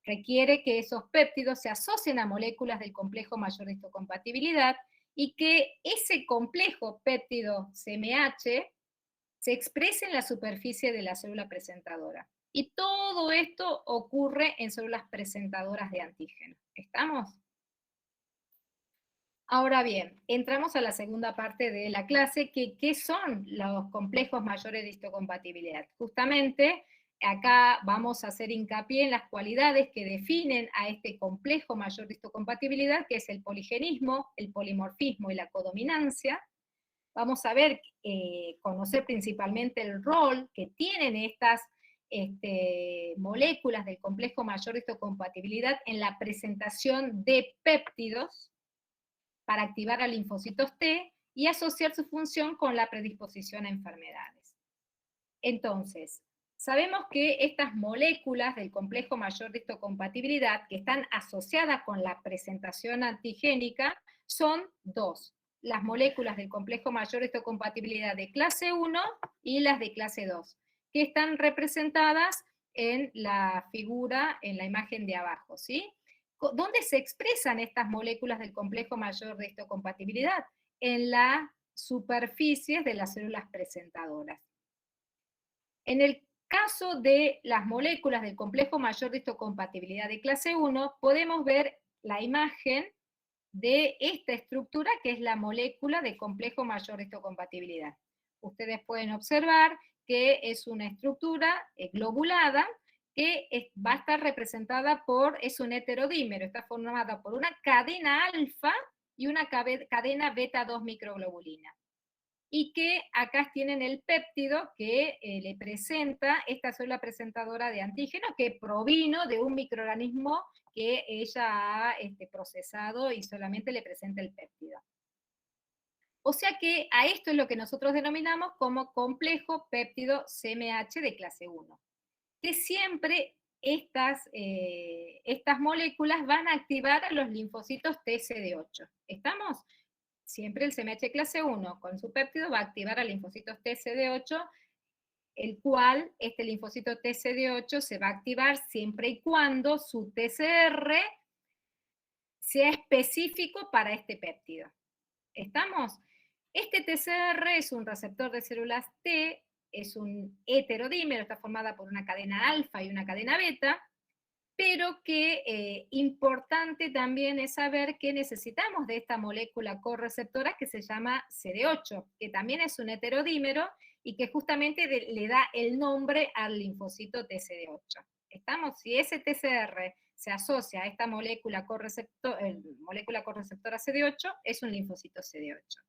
Requiere que esos péptidos se asocien a moléculas del complejo mayor de histocompatibilidad y que ese complejo péptido CMH se exprese en la superficie de la célula presentadora. Y todo esto ocurre en células presentadoras de antígeno. ¿Estamos? Ahora bien, entramos a la segunda parte de la clase, que ¿qué son los complejos mayores de histocompatibilidad? Justamente, acá vamos a hacer hincapié en las cualidades que definen a este complejo mayor de histocompatibilidad, que es el poligenismo, el polimorfismo y la codominancia. Vamos a ver, conocer principalmente el rol que tienen estas moléculas del complejo mayor de histocompatibilidad en la presentación de péptidos para activar a linfocitos T y asociar su función con la predisposición a enfermedades. Entonces, sabemos que estas moléculas del complejo mayor de histocompatibilidad que están asociadas con la presentación antigénica son dos: las moléculas del complejo mayor de histocompatibilidad de clase 1 y las de clase 2, que están representadas en la figura, en la imagen de abajo, ¿sí? ¿Dónde se expresan estas moléculas del complejo mayor de histocompatibilidad? En las superficies de las células presentadoras. En el caso de las moléculas del complejo mayor de histocompatibilidad de clase 1, podemos ver la imagen de esta estructura, que es la molécula de complejo mayor de histocompatibilidad. Ustedes pueden observar que es una estructura globulada, que va a estar representada es un heterodímero, está formada por una cadena alfa y una cadena beta 2 microglobulina. Y que acá tienen el péptido que le presenta esta célula presentadora de antígeno, que provino de un microorganismo que ella ha procesado y solamente le presenta el péptido. O sea que a esto es lo que nosotros denominamos como complejo péptido CMH de clase 1. Que siempre estas moléculas van a activar a los linfocitos TCD8. ¿Estamos? Siempre el CMH clase 1 con su péptido va a activar a linfocitos TCD8, el cual este linfocito TCD8 se va a activar siempre y cuando su TCR sea específico para este péptido. ¿Estamos? Este TCR es un receptor de células T, es un heterodímero, está formada por una cadena alfa y una cadena beta, pero que importante también es saber que necesitamos de esta molécula correceptora que se llama CD8, que también es un heterodímero y que justamente le da el nombre al linfocito TCD8. ¿Estamos? Si ese TCR se asocia a esta molécula correceptora CD8, es un linfocito CD8.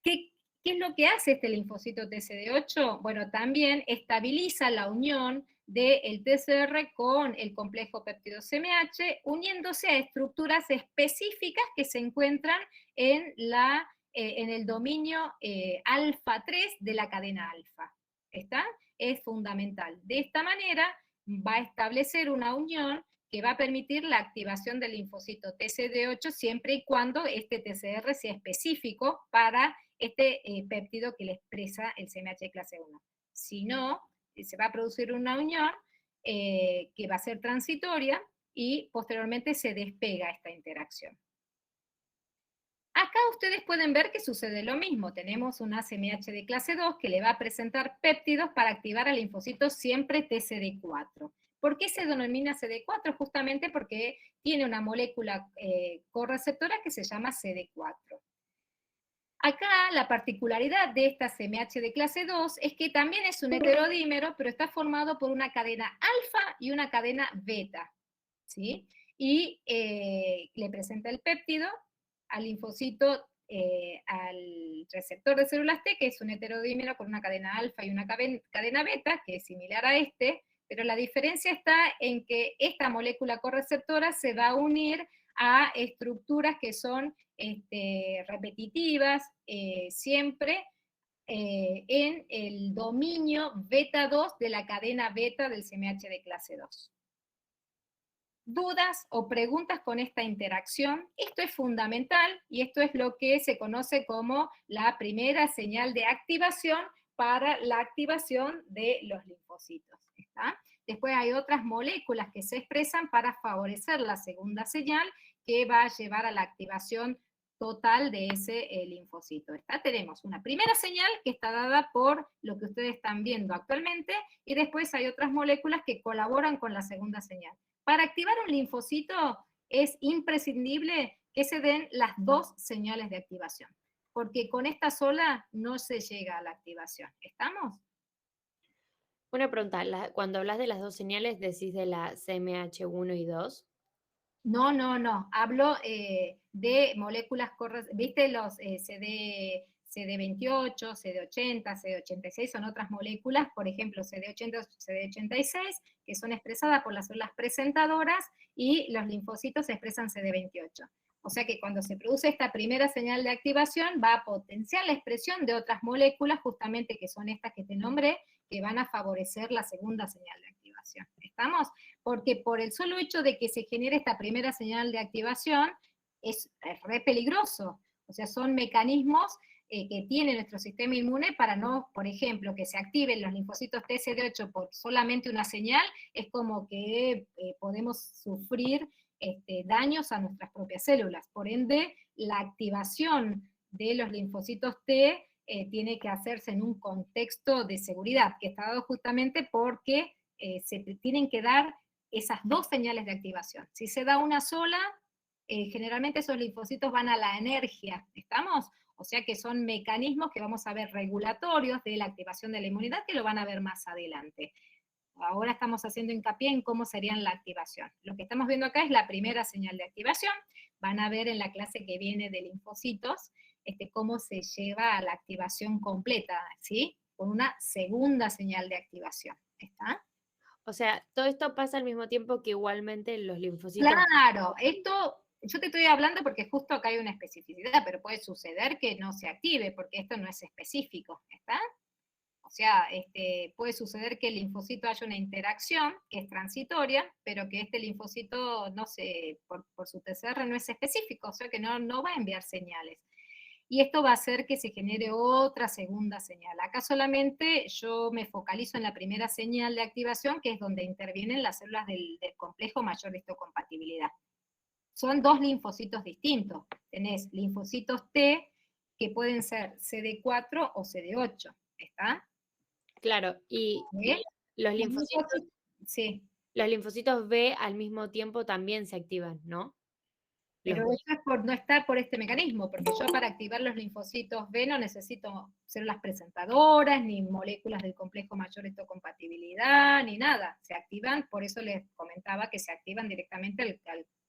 ¿Qué es lo que hace este linfocito TCD8? Bueno, también estabiliza la unión del TCR con el complejo péptido CMH, uniéndose a estructuras específicas que se encuentran en el dominio alfa 3 de la cadena alfa. ¿Está? Es fundamental. De esta manera va a establecer una unión que va a permitir la activación del linfocito TCD8 siempre y cuando este TCR sea específico para este péptido que le expresa el CMH clase 1. Si no, se va a producir una unión que va a ser transitoria y posteriormente se despega esta interacción. Acá ustedes pueden ver que sucede lo mismo. Tenemos una CMH de clase 2 que le va a presentar péptidos para activar al linfocito siempre TCD4. ¿Por qué se denomina CD4? Justamente porque tiene una molécula correceptora que se llama CD4. Acá la particularidad de esta CMH de clase 2 es que también es un heterodímero, pero está formado por una cadena alfa y una cadena beta, ¿sí? Y le presenta el péptido al linfocito, al receptor de células T, que es un heterodímero con una cadena alfa y una cadena beta, que es similar a este, pero la diferencia está en que esta molécula correceptora se va a unir a estructuras que son repetitivas, siempre en el dominio beta 2 de la cadena beta del CMH de clase 2. ¿Dudas o preguntas con esta interacción? Esto es fundamental y esto es lo que se conoce como la primera señal de activación para la activación de los linfocitos. ¿Está? Después hay otras moléculas que se expresan para favorecer la segunda señal que va a llevar a la activación total de ese linfocito. Tenemos una primera señal que está dada por lo que ustedes están viendo actualmente y después hay otras moléculas que colaboran con la segunda señal. Para activar un linfocito es imprescindible que se den las dos señales de activación, porque con esta sola no se llega a la activación. ¿Estamos? Una pregunta, cuando hablas de las dos señales, ¿decís de la CMH1 y 2? No, no, no. Hablo de moléculas ¿viste los CD28, CD80, CD86? Son otras moléculas, por ejemplo, CD80 o CD86, que son expresadas por las células presentadoras y los linfocitos expresan CD28. O sea que cuando se produce esta primera señal de activación, va a potenciar la expresión de otras moléculas, justamente que son estas que te nombré, que van a favorecer la segunda señal de activación. ¿Estamos? Porque por el solo hecho de que se genere esta primera señal de activación, es re peligroso. O sea, son mecanismos que tiene nuestro sistema inmune para no, por ejemplo, que se activen los linfocitos TCD8 por solamente una señal, es como que podemos sufrir daños a nuestras propias células. Por ende, la activación de los linfocitos T tiene que hacerse en un contexto de seguridad, que está dado justamente porque se tienen que dar esas dos señales de activación. Si se da una sola, generalmente esos linfocitos van a la energía, ¿estamos? O sea que son mecanismos que vamos a ver regulatorios de la activación de la inmunidad, que lo van a ver más adelante. Ahora estamos haciendo hincapié en cómo serían la activación. Lo que estamos viendo acá es la primera señal de activación. Van a ver en la clase que viene de linfocitos cómo se lleva a la activación completa, ¿sí? Con una segunda señal de activación. ¿Está? O sea, todo esto pasa al mismo tiempo que igualmente los linfocitos... Claro, esto, yo te estoy hablando porque justo acá hay una especificidad, pero puede suceder que no se active, porque esto no es específico, ¿está? O sea, puede suceder que el linfocito haya una interacción que es transitoria, pero que este linfocito, no sé, por su TCR no es específico, o sea que no va a enviar señales. Y esto va a hacer que se genere otra segunda señal. Acá solamente yo me focalizo en la primera señal de activación, que es donde intervienen las células del complejo mayor de histocompatibilidad. Son dos linfocitos distintos. Tenés linfocitos T, que pueden ser CD4 o CD8, ¿está? Claro, y ¿Sí? los linfocitos, sí. Los linfocitos B al mismo tiempo también se activan, ¿no? Pero eso es por no estar por este mecanismo, porque yo para activar los linfocitos B no necesito células presentadoras, ni moléculas del complejo mayor de histocompatibilidad, ni nada. Se activan, por eso les comentaba que se activan directamente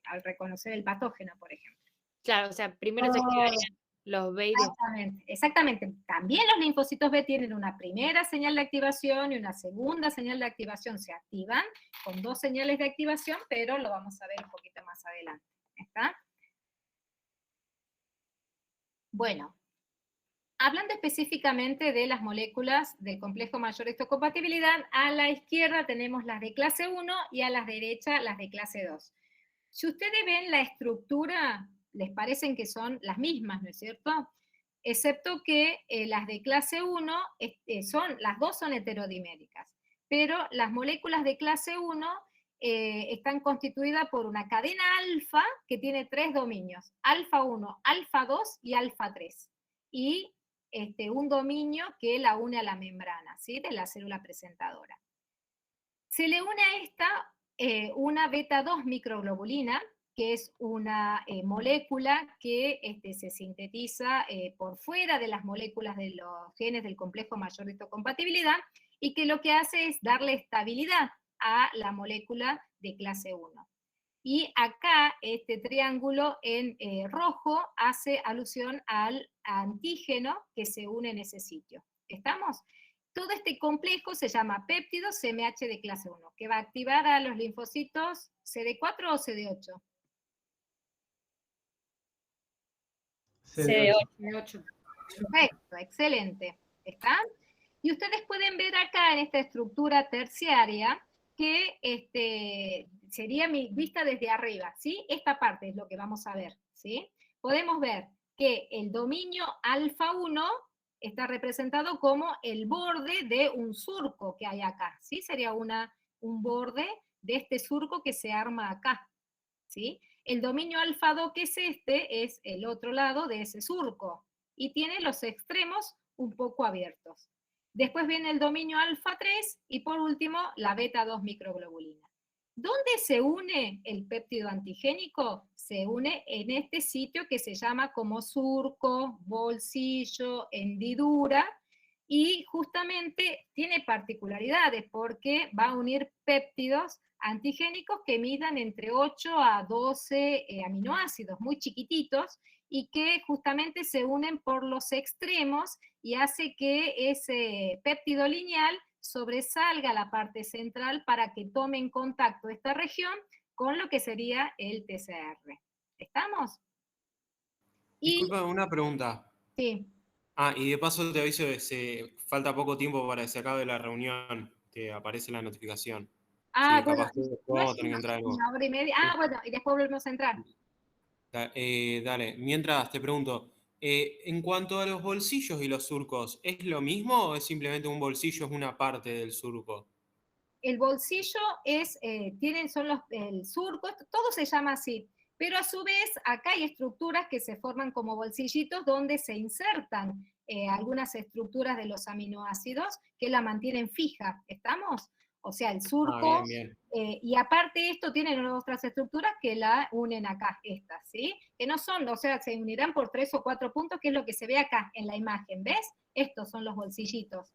al reconocer el patógeno, por ejemplo. Claro, o sea, primero se activarían Los B y después. Exactamente, exactamente. También los linfocitos B tienen una primera señal de activación y una segunda señal de activación. Se activan con 2 señales de activación, pero lo vamos a ver un poquito más adelante. ¿Está? Bueno, hablando específicamente de las moléculas del complejo mayor de histocompatibilidad, a la izquierda tenemos las de clase 1 y a la derecha las de clase 2. Si ustedes ven la estructura, les parecen que son las mismas, ¿no es cierto? Excepto que las de clase 1, las dos son heterodiméricas, pero las moléculas de clase 1 están constituidas por una cadena alfa que tiene 3 dominios, alfa 1, alfa 2 y alfa 3, y un dominio que la une a la membrana, ¿sí? De la célula presentadora. Se le une a esta una beta 2 microglobulina, que es una molécula que se sintetiza por fuera de las moléculas de los genes del complejo mayor de histocompatibilidad, y que lo que hace es darle estabilidad a la molécula de clase 1. Y acá este triángulo en rojo hace alusión al antígeno que se une en ese sitio. ¿Estamos? Todo este complejo se llama péptido CMH de clase 1, que va a activar a los linfocitos CD4 o CD8. CD8. Perfecto, excelente. ¿Está? Y ustedes pueden ver acá en esta estructura terciaria que sería mi vista desde arriba, ¿sí? Esta parte es lo que vamos a ver, ¿sí? Podemos ver que el dominio alfa 1 está representado como el borde de un surco que hay acá, ¿sí? Sería un borde de este surco que se arma acá, ¿sí? El dominio alfa 2, que es el otro lado de ese surco, y tiene los extremos un poco abiertos. Después viene el dominio alfa 3 y por último la beta 2 microglobulina. ¿Dónde se une el péptido antigénico? Se une en este sitio que se llama como surco, bolsillo, hendidura, y justamente tiene particularidades porque va a unir péptidos antigénicos que midan entre 8 a 12 aminoácidos, muy chiquititos, y que justamente se unen por los extremos y hace que ese péptido lineal sobresalga la parte central para que tome en contacto esta región con lo que sería el TCR. ¿Estamos? Disculpa, una pregunta. Sí. Y de paso te aviso que falta poco tiempo para que se acabe la reunión, que aparece la notificación. Sí, Bueno, capaz que después no vamos es a tener que entrar de nuevo. una hora y media. Bueno, y después volvemos a entrar. Dale, mientras te pregunto, en cuanto a los bolsillos y los surcos, ¿es lo mismo o es simplemente un bolsillo, es una parte del surco? El bolsillo el surco, todo se llama así, pero a su vez acá hay estructuras que se forman como bolsillitos donde se insertan algunas estructuras de los aminoácidos que la mantienen fija, ¿estamos? O sea, el surco, Bien. y aparte esto tienen otras estructuras que la unen acá, estas, ¿sí? Que no son, o sea, se unirán por 3 o 4 puntos, que es lo que se ve acá en la imagen, ¿ves? Estos son los bolsillitos.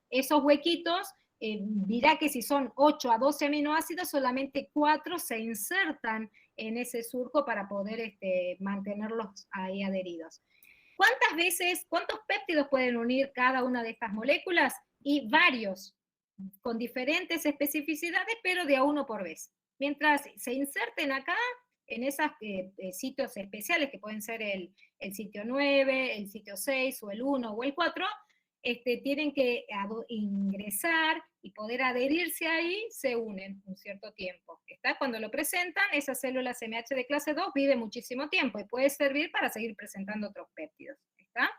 Esos huequitos, dirá que si son 8 a 12 aminoácidos, solamente 4 se insertan en ese surco para poder mantenerlos ahí adheridos. ¿Cuántos péptidos pueden unir cada una de estas moléculas? Y varios, con diferentes especificidades, pero de a uno por vez. Mientras se inserten acá, en esos sitios especiales, que pueden ser el sitio 9, el sitio 6, o el 1, o el 4, tienen que ingresar y poder adherirse ahí, se unen un cierto tiempo. ¿Está? Cuando lo presentan, esa célula CMH de clase 2 vive muchísimo tiempo y puede servir para seguir presentando otros péptidos. ¿Está?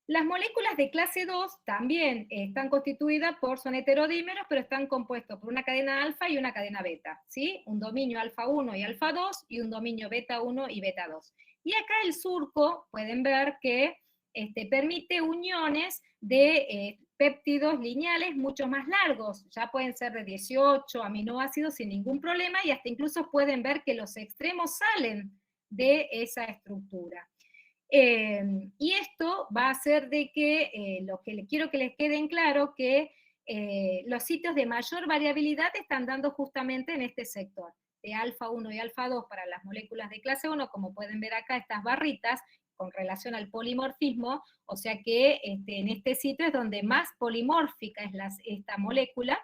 Las moléculas de clase 2 también están constituidas son heterodímeros, pero están compuestos por una cadena alfa y una cadena beta, ¿sí? Un dominio alfa 1 y alfa 2 y un dominio beta 1 y beta 2. Y acá el surco, pueden ver que permite uniones de péptidos lineales mucho más largos, ya pueden ser de 18 aminoácidos sin ningún problema, y hasta incluso pueden ver que los extremos salen de esa estructura. Y esto va a hacer de que, lo que quiero que les quede en claro, que los sitios de mayor variabilidad están dando justamente en este sector, de alfa 1 y alfa 2 para las moléculas de clase 1, como pueden ver acá estas barritas, con relación al polimorfismo, o sea que en este sitio es donde más polimórfica es esta molécula,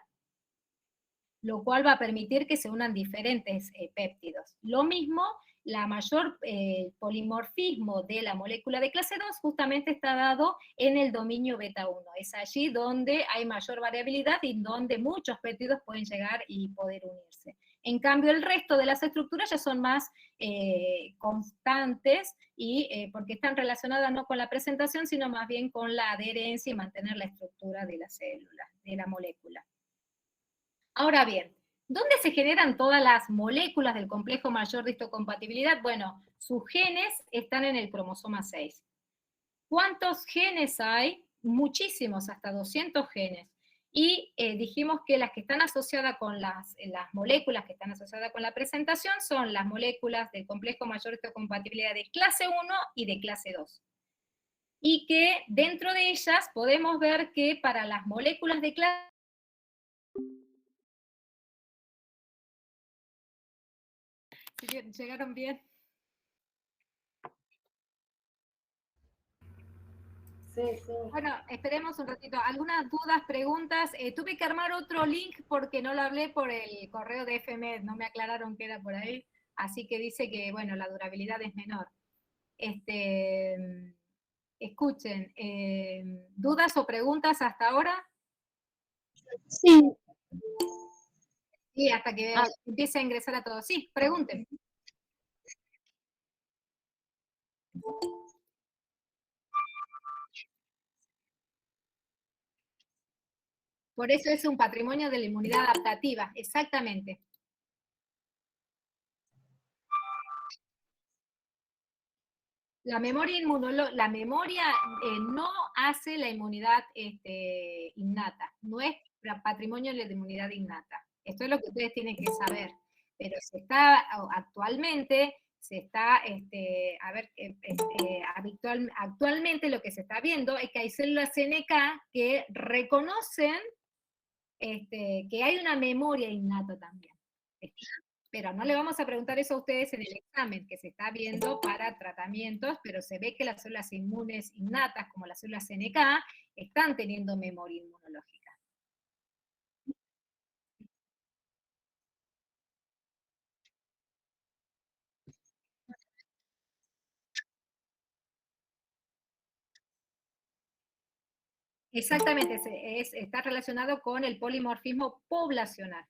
lo cual va a permitir que se unan diferentes péptidos. Lo mismo, la mayor polimorfismo de la molécula de clase 2 justamente está dado en el dominio beta 1. Es allí donde hay mayor variabilidad y donde muchos péptidos pueden llegar y poder unirse. En cambio, el resto de las estructuras ya son más constantes, y porque están relacionadas no con la presentación, sino más bien con la adherencia y mantener la estructura de la célula, de la molécula. Ahora bien, ¿dónde se generan todas las moléculas del complejo mayor de histocompatibilidad? Bueno, sus genes están en el cromosoma 6. ¿Cuántos genes hay? Muchísimos, hasta 200 genes. Y dijimos que las que están asociadas con las moléculas que están asociadas con la presentación son las moléculas del complejo mayor de histocompatibilidad de clase 1 y de clase 2. Y que dentro de ellas podemos ver que para las moléculas de clase ¿llegaron bien? Sí, sí. Bueno, esperemos un ratito. ¿Algunas dudas, preguntas? Tuve que armar otro link porque no lo hablé por el correo de FMED, no me aclararon que era por ahí, así que dice que, bueno, la durabilidad es menor. Escuchen, ¿dudas o preguntas hasta ahora? Sí, Sí, hasta que empiece a ingresar a todos. Sí, pregunten. Por eso es un patrimonio de la inmunidad adaptativa, exactamente. La memoria no hace la inmunidad innata, no es patrimonio de la inmunidad innata. Esto es lo que ustedes tienen que saber. Pero actualmente actualmente lo que se está viendo es que hay células NK que reconocen que hay una memoria innata también. Pero no le vamos a preguntar eso a ustedes en el examen, que se está viendo para tratamientos, pero se ve que las células inmunes innatas, como las células NK, están teniendo memoria inmunológica. Exactamente, está relacionado con el polimorfismo poblacional.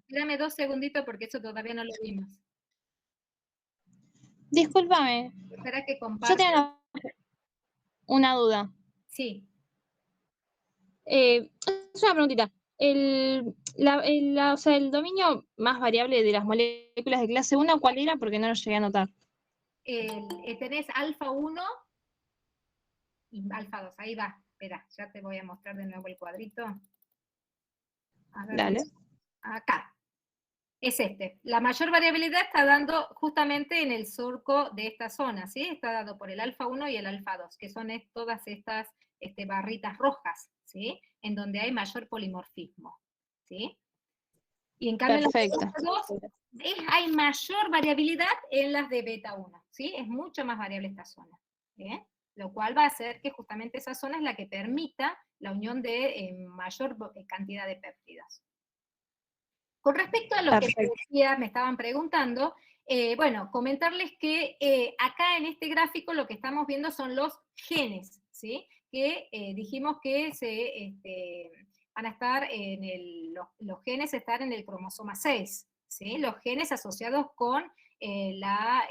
Dame 2 segunditos porque eso todavía no lo vimos. discúlpame. Espera que Yo comparto. tengo una duda. Sí. Es una preguntita. O sea, el dominio más variable de las moléculas de clase 1, ¿cuál era? Porque no lo llegué a notar. Tenés alfa 1 y alfa 2. Ahí va. Espera, ya te voy a mostrar de nuevo el cuadrito. A ver, Dale. acá. Es este. La mayor variabilidad está dando justamente en el surco de esta zona, ¿sí? Está dado por el alfa 1 y el alfa 2, que son todas estas barritas rojas, ¿sí? En donde hay mayor polimorfismo, ¿sí? Y en cambio Perfecto. en las de beta 2 hay mayor variabilidad en las de beta 1, ¿sí? Es mucho más variable esta zona, ¿bien? Lo cual va a hacer que justamente esa zona es la que permita la unión de mayor cantidad de péptidos. Con respecto a lo que me estaban preguntando, bueno, comentarles que acá en este gráfico lo que estamos viendo son los genes, ¿sí? Que dijimos que van a estar los genes están en el cromosoma 6, ¿sí? Los genes asociados con la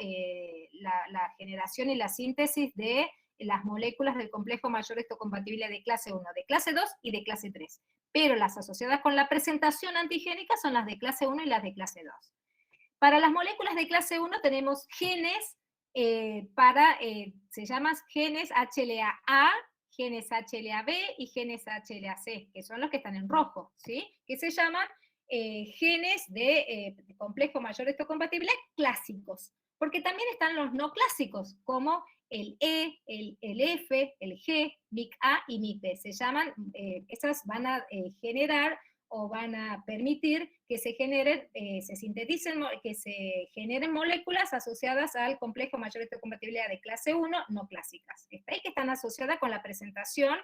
generación y la síntesis de las moléculas del complejo mayor histocompatible de clase 1, de clase 2 y de clase 3. Pero las asociadas con la presentación antigénica son las de clase 1 y las de clase 2. Para las moléculas de clase 1 tenemos genes se llaman genes HLA-A, genes HLA-B y genes HLA-C, que son los que están en rojo, ¿sí? Que se llaman genes de complejo mayor histocompatible clásicos, porque también están los no clásicos, como el E, el F, el G, MIC-A y MIC-B. Se llaman, esas van a generar o van a permitir que se generen, se sinteticen, que se generen moléculas asociadas al complejo mayor histocompatibilidad de clase 1, no clásicas. Está ahí que están asociadas con la presentación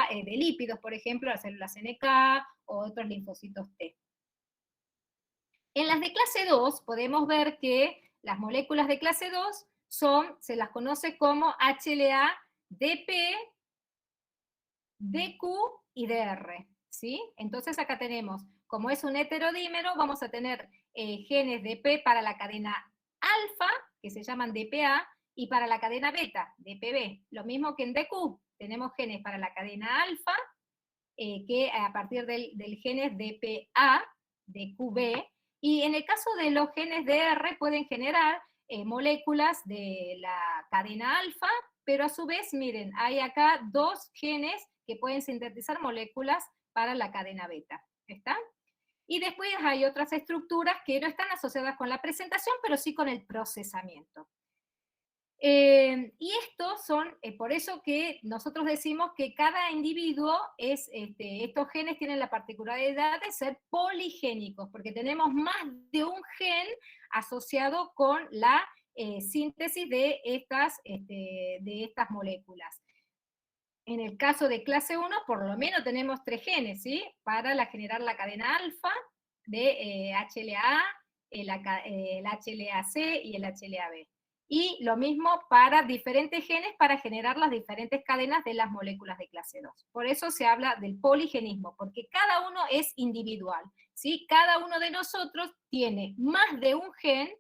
de lípidos, por ejemplo, las células NK o otros linfocitos T. En las de clase 2 podemos ver que las moléculas de clase 2 se las conoce como HLA, DP, DQ y DR. ¿Sí? Entonces acá tenemos, como es un heterodímero, vamos a tener genes DP para la cadena alfa, que se llaman DPA, y para la cadena beta, DPB. Lo mismo que en DQ, tenemos genes para la cadena alfa, que a partir del genes DPA, DQB, y en el caso de los genes DR pueden generar moléculas de la cadena alfa, pero a su vez, miren, hay acá dos genes que pueden sintetizar moléculas para la cadena beta, ¿está? Y después hay otras estructuras que no están asociadas con la presentación, pero sí con el procesamiento. Y estos son, por eso que nosotros decimos que cada individuo estos genes tienen la particularidad de ser poligénicos, porque tenemos más de un gen asociado con la síntesis de estas moléculas. En el caso de clase 1, por lo menos tenemos 3 genes, ¿sí? Para generar la cadena alfa de HLA, el HLA-C y el HLA-B. Y lo mismo para diferentes genes para generar las diferentes cadenas de las moléculas de clase 2. Por eso se habla del poligenismo, porque cada uno es individual, ¿sí? Cada uno de nosotros tiene más de un gen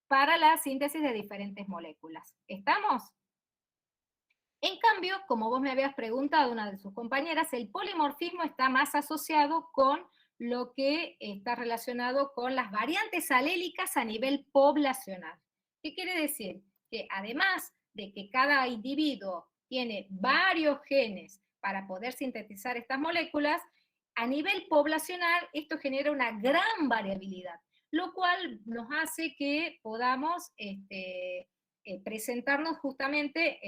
para la síntesis de diferentes moléculas. ¿Estamos? En cambio, como vos me habías preguntado, una de sus compañeras, el polimorfismo está más asociado con lo que está relacionado con las variantes alélicas a nivel poblacional. ¿Qué quiere decir? Que además de que cada individuo tiene varios genes para poder sintetizar estas moléculas, a nivel poblacional esto genera una gran variabilidad, lo cual nos hace que podamos presentarnos justamente,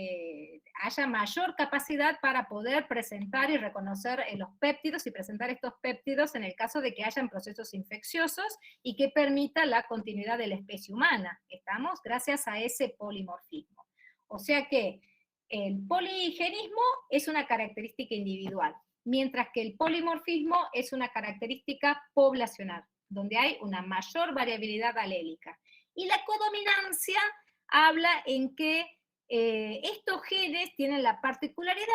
haya mayor capacidad para poder presentar y reconocer los péptidos y presentar estos péptidos en el caso de que hayan procesos infecciosos y que permita la continuidad de la especie humana. ¿Estamos? Gracias a ese polimorfismo. O sea que el poligenismo es una característica individual, mientras que el polimorfismo es una característica poblacional, donde hay una mayor variabilidad alélica. Y la codominancia habla en que estos genes tienen la particularidad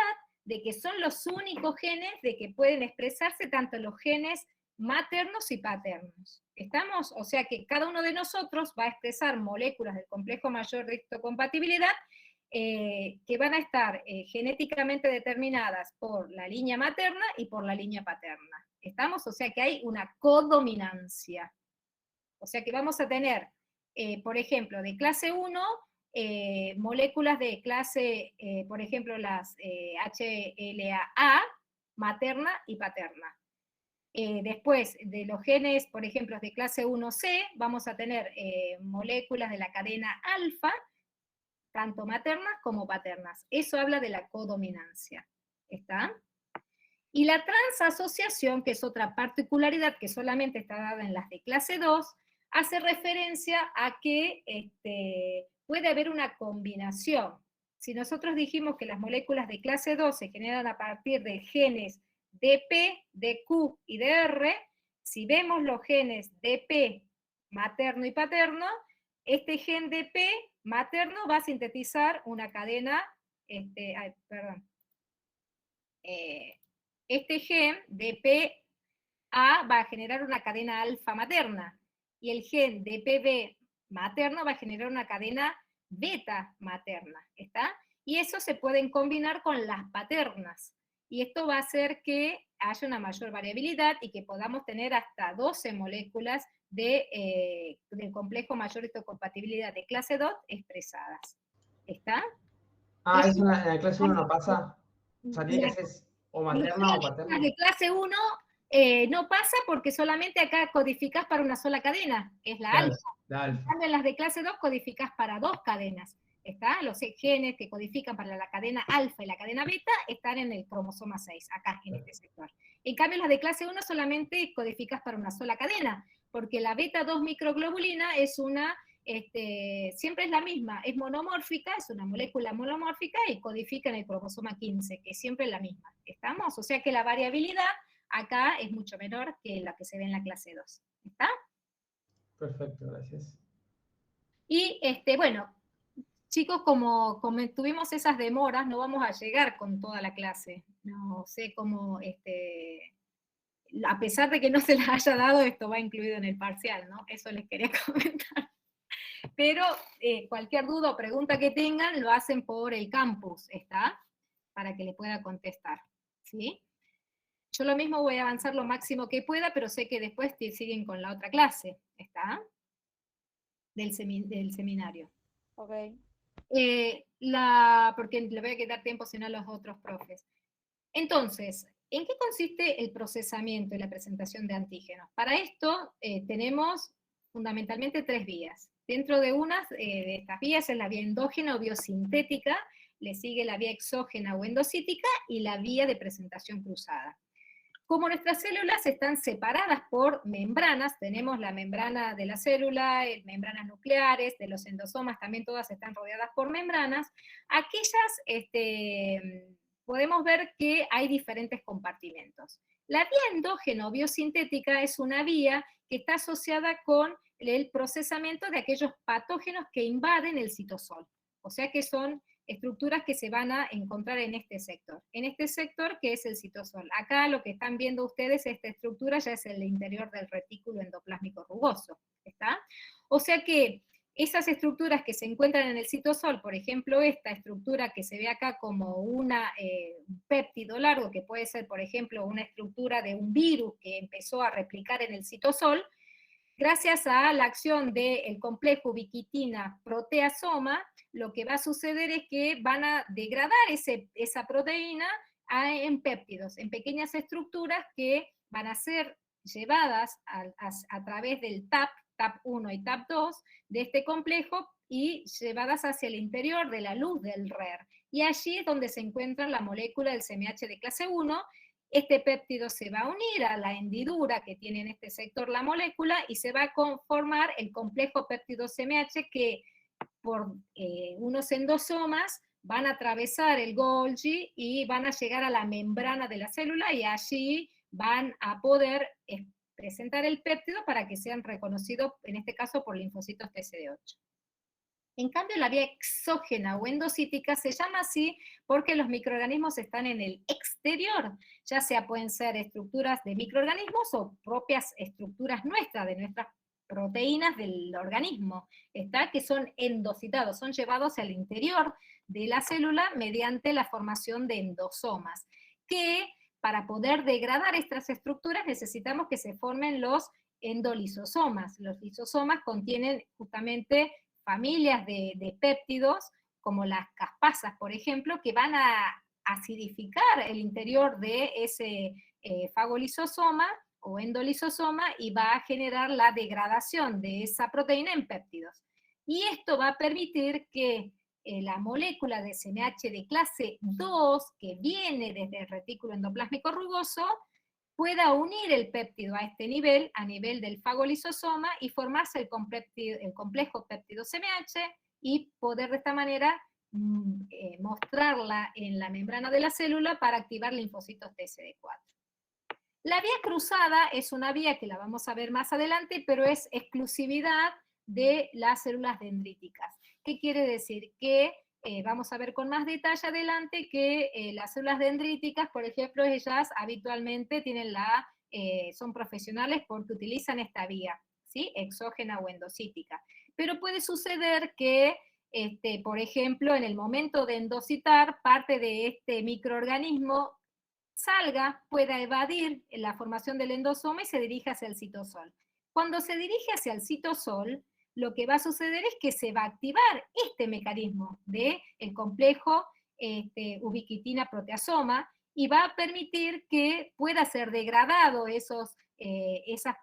de que son los únicos genes de que pueden expresarse tanto los genes maternos y paternos. ¿Estamos? O sea que cada uno de nosotros va a expresar moléculas del complejo mayor de histocompatibilidad que van a estar genéticamente determinadas por la línea materna y por la línea paterna. ¿Estamos? O sea que hay una codominancia. O sea que vamos a tener por ejemplo, de clase 1, moléculas de clase, por ejemplo, las HLA-A, materna y paterna. Después, de los genes, por ejemplo, de clase 1C, vamos a tener moléculas de la cadena alfa, tanto maternas como paternas. Eso habla de la codominancia. ¿Está? Y la transasociación, que es otra particularidad que solamente está dada en las de clase 2, hace referencia a que puede haber una combinación. Si nosotros dijimos que las moléculas de clase 2 se generan a partir de genes DP, DQ y DR, si vemos los genes DP materno y paterno, este gen DP materno va a sintetizar una cadena, este gen DPA va a generar una cadena alfa materna, y el gen DPB materno va a generar una cadena beta materna, ¿está? Y eso se pueden combinar con las paternas, y esto va a hacer que haya una mayor variabilidad y que podamos tener hasta 12 moléculas del complejo mayor histocompatibilidad de clase 2 expresadas. ¿Está? Ah, ¿eso en la clase 1 no pasa? O sea, tiene que ser o materna o paterna. De clase 1 no pasa porque solamente acá codificás para una sola cadena, que es la alfa. La alfa. En las de clase 2 codificás para 2 cadenas. ¿Está? Los genes que codifican para la cadena alfa y la cadena beta están en el cromosoma 6, acá, en este sector. En cambio, las de clase 1 solamente codificas para una sola cadena, porque la beta 2 microglobulina es siempre es la misma, es monomórfica, es una molécula monomórfica y codifica en el cromosoma 15, que es siempre la misma. ¿Estamos? O sea que la variabilidad acá es mucho menor que la que se ve en la clase 2. ¿Está? Perfecto, gracias. Y bueno, chicos, como tuvimos esas demoras, no vamos a llegar con toda la clase. No sé cómo, a pesar de que no se les haya dado, esto va incluido en el parcial, ¿no? Eso les quería comentar. Pero cualquier duda o pregunta que tengan, lo hacen por el campus, ¿está? Para que le pueda contestar, ¿sí? Yo lo mismo voy a avanzar lo máximo que pueda, pero sé que después siguen con la otra clase, ¿está? Del seminario. Ok. Porque le voy a quitar tiempo si no a los otros profes. Entonces, ¿en qué consiste el procesamiento y la presentación de antígenos? Para esto tenemos fundamentalmente 3 vías. Dentro de unas de estas vías es la vía endógena o biosintética, le sigue la vía exógena o endocítica y la vía de presentación cruzada. Como nuestras células están separadas por membranas, tenemos la membrana de la célula, membranas nucleares, de los endosomas también todas están rodeadas por membranas, podemos ver que hay diferentes compartimentos. La vía endógena o biosintética es una vía que está asociada con el procesamiento de aquellos patógenos que invaden el citosol, o sea que son estructuras que se van a encontrar en este sector que es el citosol. Acá lo que están viendo ustedes, esta estructura ya es el interior del retículo endoplásmico rugoso, ¿está? O sea que esas estructuras que se encuentran en el citosol, por ejemplo, esta estructura que se ve acá como un péptido largo, que puede ser, por ejemplo, una estructura de un virus que empezó a replicar en el citosol, gracias a la acción del complejo ubiquitina-proteasoma, lo que va a suceder es que van a degradar esa proteína en péptidos, en pequeñas estructuras que van a ser llevadas a través del TAP1 y TAP2 de este complejo y llevadas hacia el interior de la luz del RER. Y allí es donde se encuentra la molécula del CMH de clase 1. Este péptido se va a unir a la hendidura que tiene en este sector la molécula y se va a conformar el complejo péptido CMH que por unos endosomas van a atravesar el Golgi y van a llegar a la membrana de la célula y allí van a poder presentar el péptido para que sean reconocidos, en este caso, por linfocitos TCD8. En cambio, la vía exógena o endocítica se llama así porque los microorganismos están en el exterior, ya sea pueden ser estructuras de microorganismos o propias estructuras nuestras, de nuestras proteínas del organismo, que son endocitados, son llevados al interior de la célula mediante la formación de endosomas, que para poder degradar estas estructuras necesitamos que se formen los endolisosomas. Los lisosomas contienen justamente familias de péptidos, como las caspasas, por ejemplo, que van a acidificar el interior de ese fagolisosoma o endolisosoma y va a generar la degradación de esa proteína en péptidos. Y esto va a permitir que la molécula de CMH de clase 2, que viene desde el retículo endoplásmico rugoso, pueda unir el péptido a este nivel, a nivel del fagolisosoma, y formarse el complejo péptido CMH y poder de esta manera mostrarla en la membrana de la célula para activar linfocitos TCD4. La vía cruzada es una vía que la vamos a ver más adelante, pero es exclusividad de las células dendríticas. ¿Qué quiere decir? Que vamos a ver con más detalle adelante que las células dendríticas, por ejemplo, ellas habitualmente son profesionales porque utilizan esta vía, ¿sí? Exógena o endocítica. Pero puede suceder que, por ejemplo, en el momento de endocitar, parte de este microorganismo pueda evadir la formación del endosoma y se dirige hacia el citosol. Cuando se dirige hacia el citosol, lo que va a suceder es que se va a activar este mecanismo del complejo ubiquitina-proteasoma y va a permitir que pueda ser degradado esas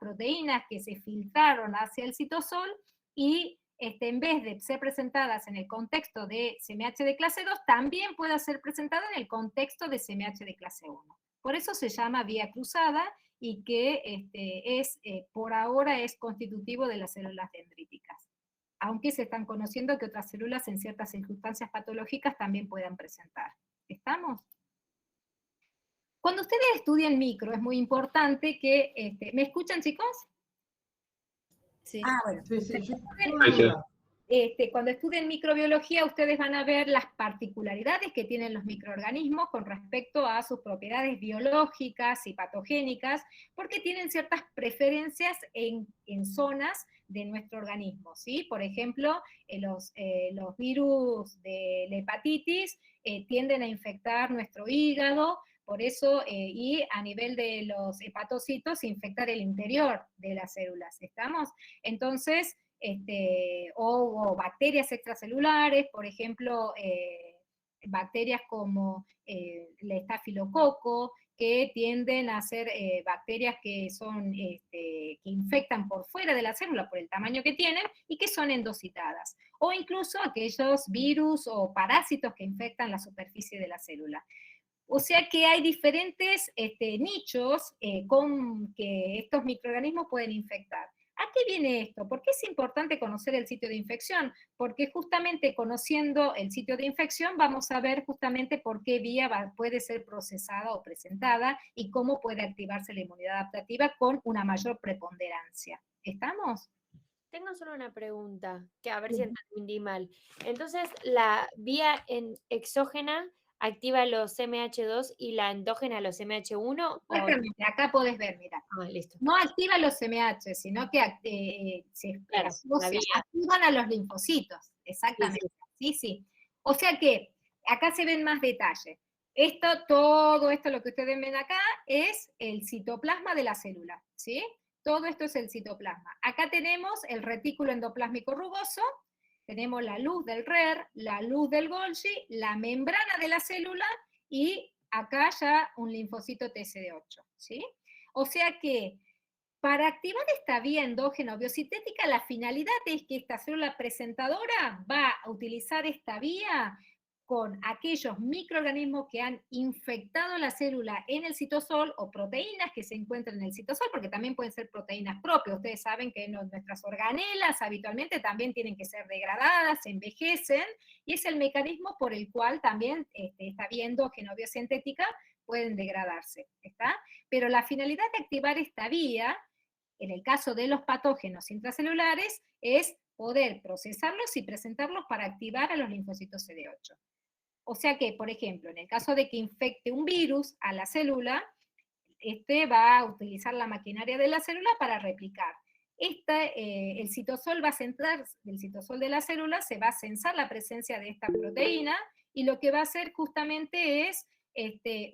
proteínas que se filtraron hacia el citosol y en vez de ser presentadas en el contexto de CMH de clase 2, también pueda ser presentada en el contexto de CMH de clase 1. Por eso se llama vía cruzada y que por ahora es constitutivo de las células dendríticas. Aunque se están conociendo que otras células en ciertas circunstancias patológicas también puedan presentar. ¿Estamos? Cuando ustedes estudian micro, es muy importante que... ¿me escuchan, chicos? Sí. Ah, bueno. Sí, sí, yo Cuando tengo una duda. cuando estudien microbiología, ustedes van a ver las particularidades que tienen los microorganismos con respecto a sus propiedades biológicas y patogénicas, porque tienen ciertas preferencias en zonas de nuestro organismo, ¿sí? Por ejemplo, los virus de la hepatitis tienden a infectar nuestro hígado, por eso, y a nivel de los hepatocitos, infectar el interior de las células, ¿estamos? Entonces, o bacterias extracelulares, por ejemplo, bacterias como el estafilococo, que tienden a ser bacterias que son, que infectan por fuera de la célula por el tamaño que tienen y que son endocitadas. O incluso aquellos virus o parásitos que infectan la superficie de la célula. O sea que hay diferentes nichos con que estos microorganismos pueden infectar. ¿A qué viene esto? ¿Por qué es importante conocer el sitio de infección? Porque justamente conociendo el sitio de infección vamos a ver justamente por qué vía puede ser procesada o presentada y cómo puede activarse la inmunidad adaptativa con una mayor preponderancia. ¿Estamos? Tengo solo una pregunta, que a ver si entendí mal. Entonces, la vía exógena activa los CMH2 y la endógena los CMH1. Exactamente, acá podés ver, mira. Ah, listo. No activa los CMH, sino que Claro, la vía. activan a los linfocitos. Exactamente. Sí. O sea que acá se ven más detalles. Todo esto, lo que ustedes ven acá, es el citoplasma de la célula, ¿sí? Todo esto es el citoplasma. Acá tenemos el retículo endoplásmico rugoso, tenemos la luz del RER, la luz del Golgi, la membrana de la célula, y acá ya un linfocito TCD8, ¿sí? O sea que, para activar esta vía endógena o biosintética, la finalidad es que esta célula presentadora va a utilizar esta vía con aquellos microorganismos que han infectado la célula en el citosol, o proteínas que se encuentran en el citosol, porque también pueden ser proteínas propias. Ustedes saben que nuestras organelas habitualmente también tienen que ser degradadas, se envejecen, y es el mecanismo por el cual también esta vía endógena o biosintética pueden degradarse, ¿está? Pero la finalidad de activar esta vía, en el caso de los patógenos intracelulares, es poder procesarlos y presentarlos para activar a los linfocitos CD8. O sea que, por ejemplo, en el caso de que infecte un virus a la célula, va a utilizar la maquinaria de la célula para replicar. El citosol va a centrar, del citosol de la célula se va a censar la presencia de esta proteína, y lo que va a hacer justamente es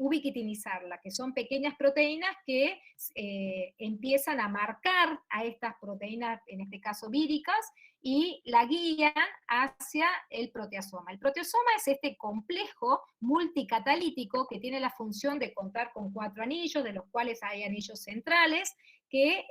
ubiquitinizarla, que son pequeñas proteínas que empiezan a marcar a estas proteínas, en este caso víricas, y la guían hacia el proteasoma. El proteasoma es este complejo multicatalítico que tiene la función de contar con 4 anillos, de los cuales hay anillos centrales, que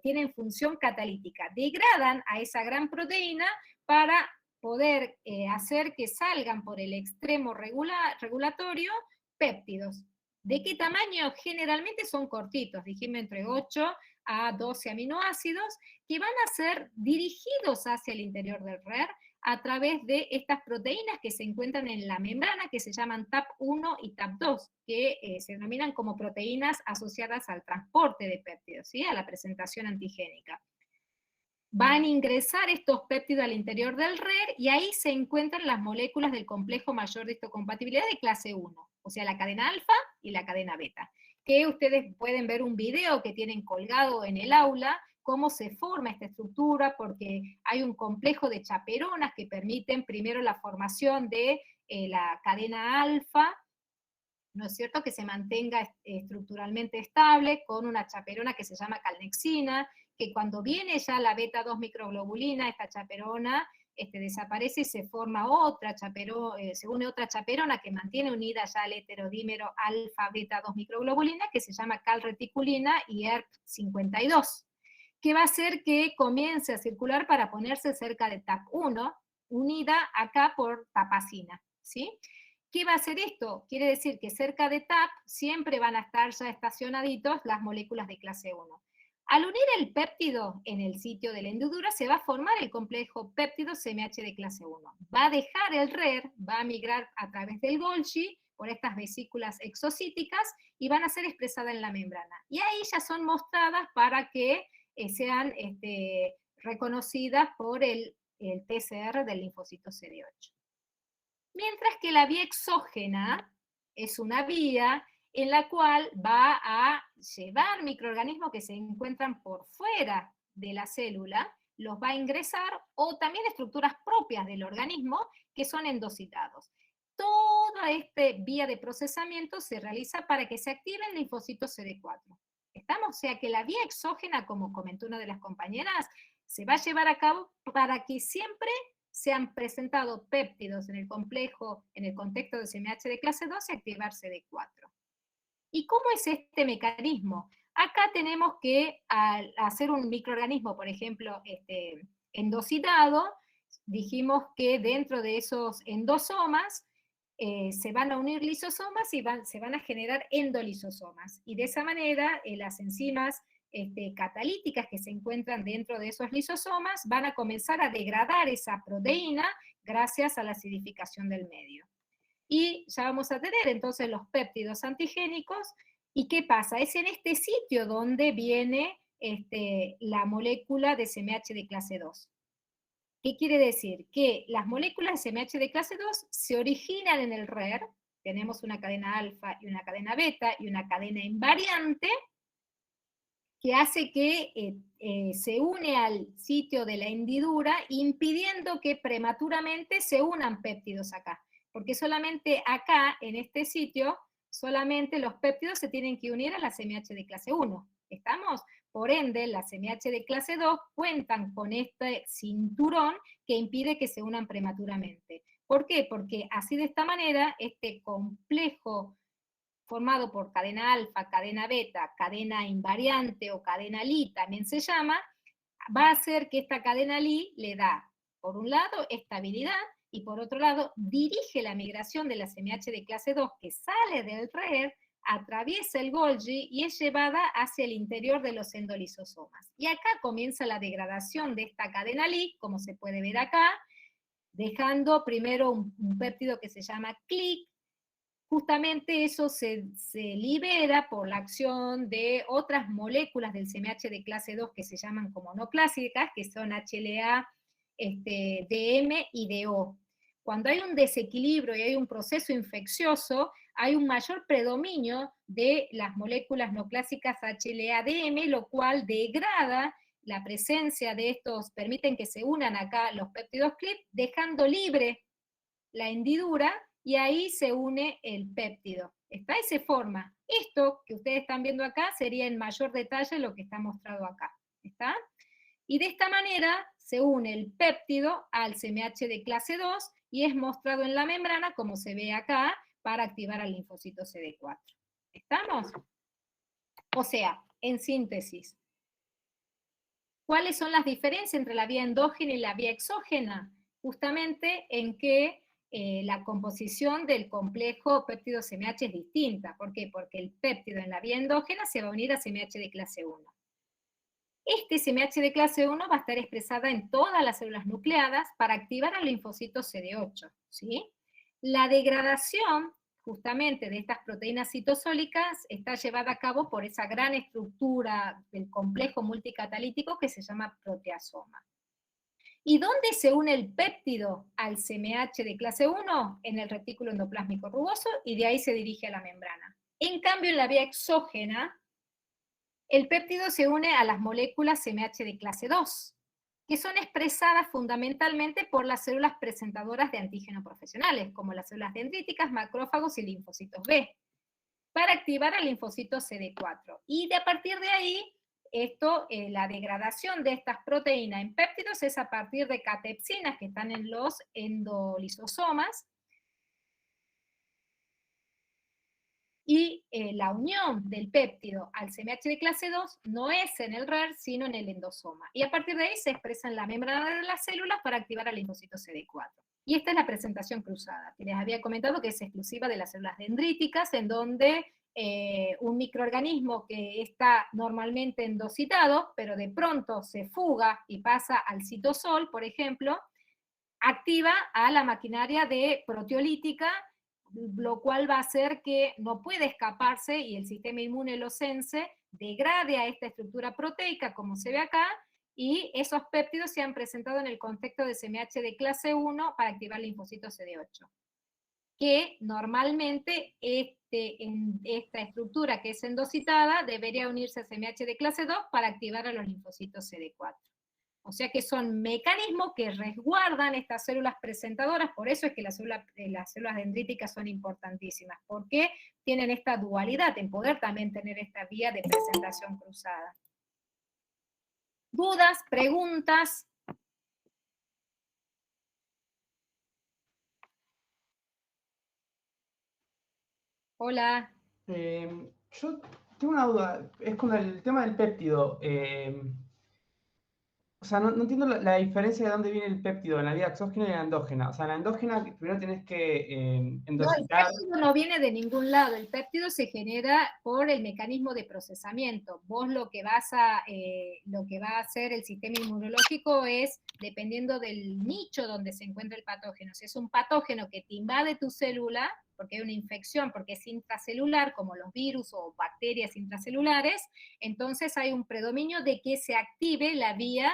tienen función catalítica. Degradan a esa gran proteína para poder hacer que salgan por el extremo regulatorio péptidos. ¿De qué tamaño? Generalmente son cortitos, dijimos entre 8 a 12 aminoácidos, que van a ser dirigidos hacia el interior del RER a través de estas proteínas que se encuentran en la membrana, que se llaman TAP1 y TAP2, que se denominan como proteínas asociadas al transporte de péptidos, ¿sí? A la presentación antigénica. Van a ingresar estos péptidos al interior del RER, y ahí se encuentran las moléculas del complejo mayor de histocompatibilidad de clase 1, o sea, la cadena alfa y la cadena beta, que ustedes pueden ver un video que tienen colgado en el aula, cómo se forma esta estructura, porque hay un complejo de chaperonas que permiten primero la formación de la cadena alfa, ¿no es cierto?, que se mantenga estructuralmente estable, con una chaperona que se llama calnexina, que cuando viene ya la beta-2 microglobulina, esta chaperona desaparece y se forma otra chaperona, se une otra chaperona que mantiene unida ya al heterodímero alfa-beta-2 microglobulina, que se llama calreticulina y ERP52, que va a hacer que comience a circular para ponerse cerca de TAP1, unida acá por tapacina, ¿sí? ¿Qué va a hacer esto? Quiere decir que cerca de TAP siempre van a estar ya estacionaditos las moléculas de clase 1. Al unir el péptido en el sitio de la hendidura, se va a formar el complejo péptido CMH de clase 1. Va a dejar el RER, va a migrar a través del Golgi, por estas vesículas exocíticas, y van a ser expresadas en la membrana. Y ahí ya son mostradas para que sean reconocidas por el TCR del linfocito CD8. Mientras que la vía exógena es una vía en la cual va a llevar microorganismos que se encuentran por fuera de la célula, los va a ingresar, o también estructuras propias del organismo que son endocitados. Toda esta vía de procesamiento se realiza para que se activen linfocitos CD4. ¿Estamos? O sea que la vía exógena, como comentó una de las compañeras, se va a llevar a cabo para que siempre se han presentado péptidos en el complejo, en el contexto de CMH de clase 2 y activar CD4. ¿Y cómo es este mecanismo? Acá tenemos que, al hacer un microorganismo, por ejemplo, endocitado, dijimos que dentro de esos endosomas se van a unir lisosomas y se van a generar endolisosomas. Y de esa manera, las enzimas catalíticas que se encuentran dentro de esos lisosomas van a comenzar a degradar esa proteína gracias a la acidificación del medio. Y ya vamos a tener entonces los péptidos antigénicos. ¿Y qué pasa? Es en este sitio donde viene la molécula de CMH de clase 2. ¿Qué quiere decir? Que las moléculas de CMH de clase 2 se originan en el RER, tenemos una cadena alfa y una cadena beta y una cadena invariante, que hace que se une al sitio de la hendidura, impidiendo que prematuramente se unan péptidos acá. Porque solamente acá, en este sitio, solamente los péptidos se tienen que unir a la CMH de clase 1. ¿Estamos? Por ende, las CMH de clase 2 cuentan con este cinturón que impide que se unan prematuramente. ¿Por qué? Porque así de esta manera, este complejo formado por cadena alfa, cadena beta, cadena invariante o cadena Li también se llama, va a hacer que esta cadena Li le da, por un lado, estabilidad, y por otro lado, dirige la migración de la CMH de clase 2 que sale del RER, atraviesa el Golgi y es llevada hacia el interior de los endolisosomas. Y acá comienza la degradación de esta cadena Li, como se puede ver acá, dejando primero un péptido que se llama CLIC. Justamente eso se libera por la acción de otras moléculas del CMH de clase 2 que se llaman como no clásicas, que son HLA, DM y DO. Cuando hay un desequilibrio y hay un proceso infeccioso, hay un mayor predominio de las moléculas no clásicas HLA-DM, lo cual degrada la presencia de estos, permiten que se unan acá los péptidos CLIP, dejando libre la hendidura, y ahí se une el péptido. ¿Está? Y se forma. Esto que ustedes están viendo acá sería en mayor detalle lo que está mostrado acá. ¿Está? Y de esta manera se une el péptido al CMH de clase 2 y es mostrado en la membrana, como se ve acá, para activar al linfocito CD4. ¿Estamos? O sea, en síntesis, ¿cuáles son las diferencias entre la vía endógena y la vía exógena? Justamente en que la composición del complejo péptido CMH es distinta. ¿Por qué? Porque el péptido en la vía endógena se va a unir a CMH de clase 1. Este CMH de clase 1 va a estar expresada en todas las células nucleadas para activar al linfocito CD8, ¿sí? La degradación justamente de estas proteínas citosólicas está llevada a cabo por esa gran estructura del complejo multicatalítico que se llama proteasoma. ¿Y dónde se une el péptido al CMH de clase 1? En el retículo endoplásmico rugoso, y de ahí se dirige a la membrana. En cambio, en la vía exógena, el péptido se une a las moléculas CMH de clase 2, que son expresadas fundamentalmente por las células presentadoras de antígeno profesionales, como las células dendríticas, macrófagos y linfocitos B, para activar al linfocito CD4. Y a partir de ahí, la degradación de estas proteínas en péptidos es a partir de catepsinas que están en los endolisosomas, Y la unión del péptido al CMH de clase 2 no es en el RER, sino en el endosoma. Y a partir de ahí se expresa en la membrana de las células para activar al linfocito CD4. Y esta es la presentación cruzada, que les había comentado que es exclusiva de las células dendríticas, en donde un microorganismo que está normalmente endocitado, pero de pronto se fuga y pasa al citosol, por ejemplo, activa a la maquinaria de proteolítica, lo cual va a hacer que no puede escaparse y el sistema inmune lo sense, degrade a esta estructura proteica, como se ve acá, y esos péptidos se han presentado en el contexto de CMH de clase 1 para activar linfocitos CD8. Que normalmente en esta estructura que es endocitada debería unirse a CMH de clase 2 para activar a los linfocitos CD4. O sea que son mecanismos que resguardan estas células presentadoras, por eso es que las células dendríticas son importantísimas, porque tienen esta dualidad en poder también tener esta vía de presentación cruzada. ¿Dudas? ¿Preguntas? Hola. Yo tengo una duda, es con el tema del péptido. O sea, no entiendo la diferencia de dónde viene el péptido en la vía exógena y la endógena. O sea, en la endógena primero tenés que No, el endocitar. péptido no viene de ningún lado, el péptido se genera por el mecanismo de procesamiento. Vos lo que va a hacer el sistema inmunológico es, dependiendo del nicho donde se encuentra el patógeno, si es un patógeno que te invade tu célula, porque hay una infección, porque es intracelular, como los virus o bacterias intracelulares, entonces hay un predominio de que se active la vía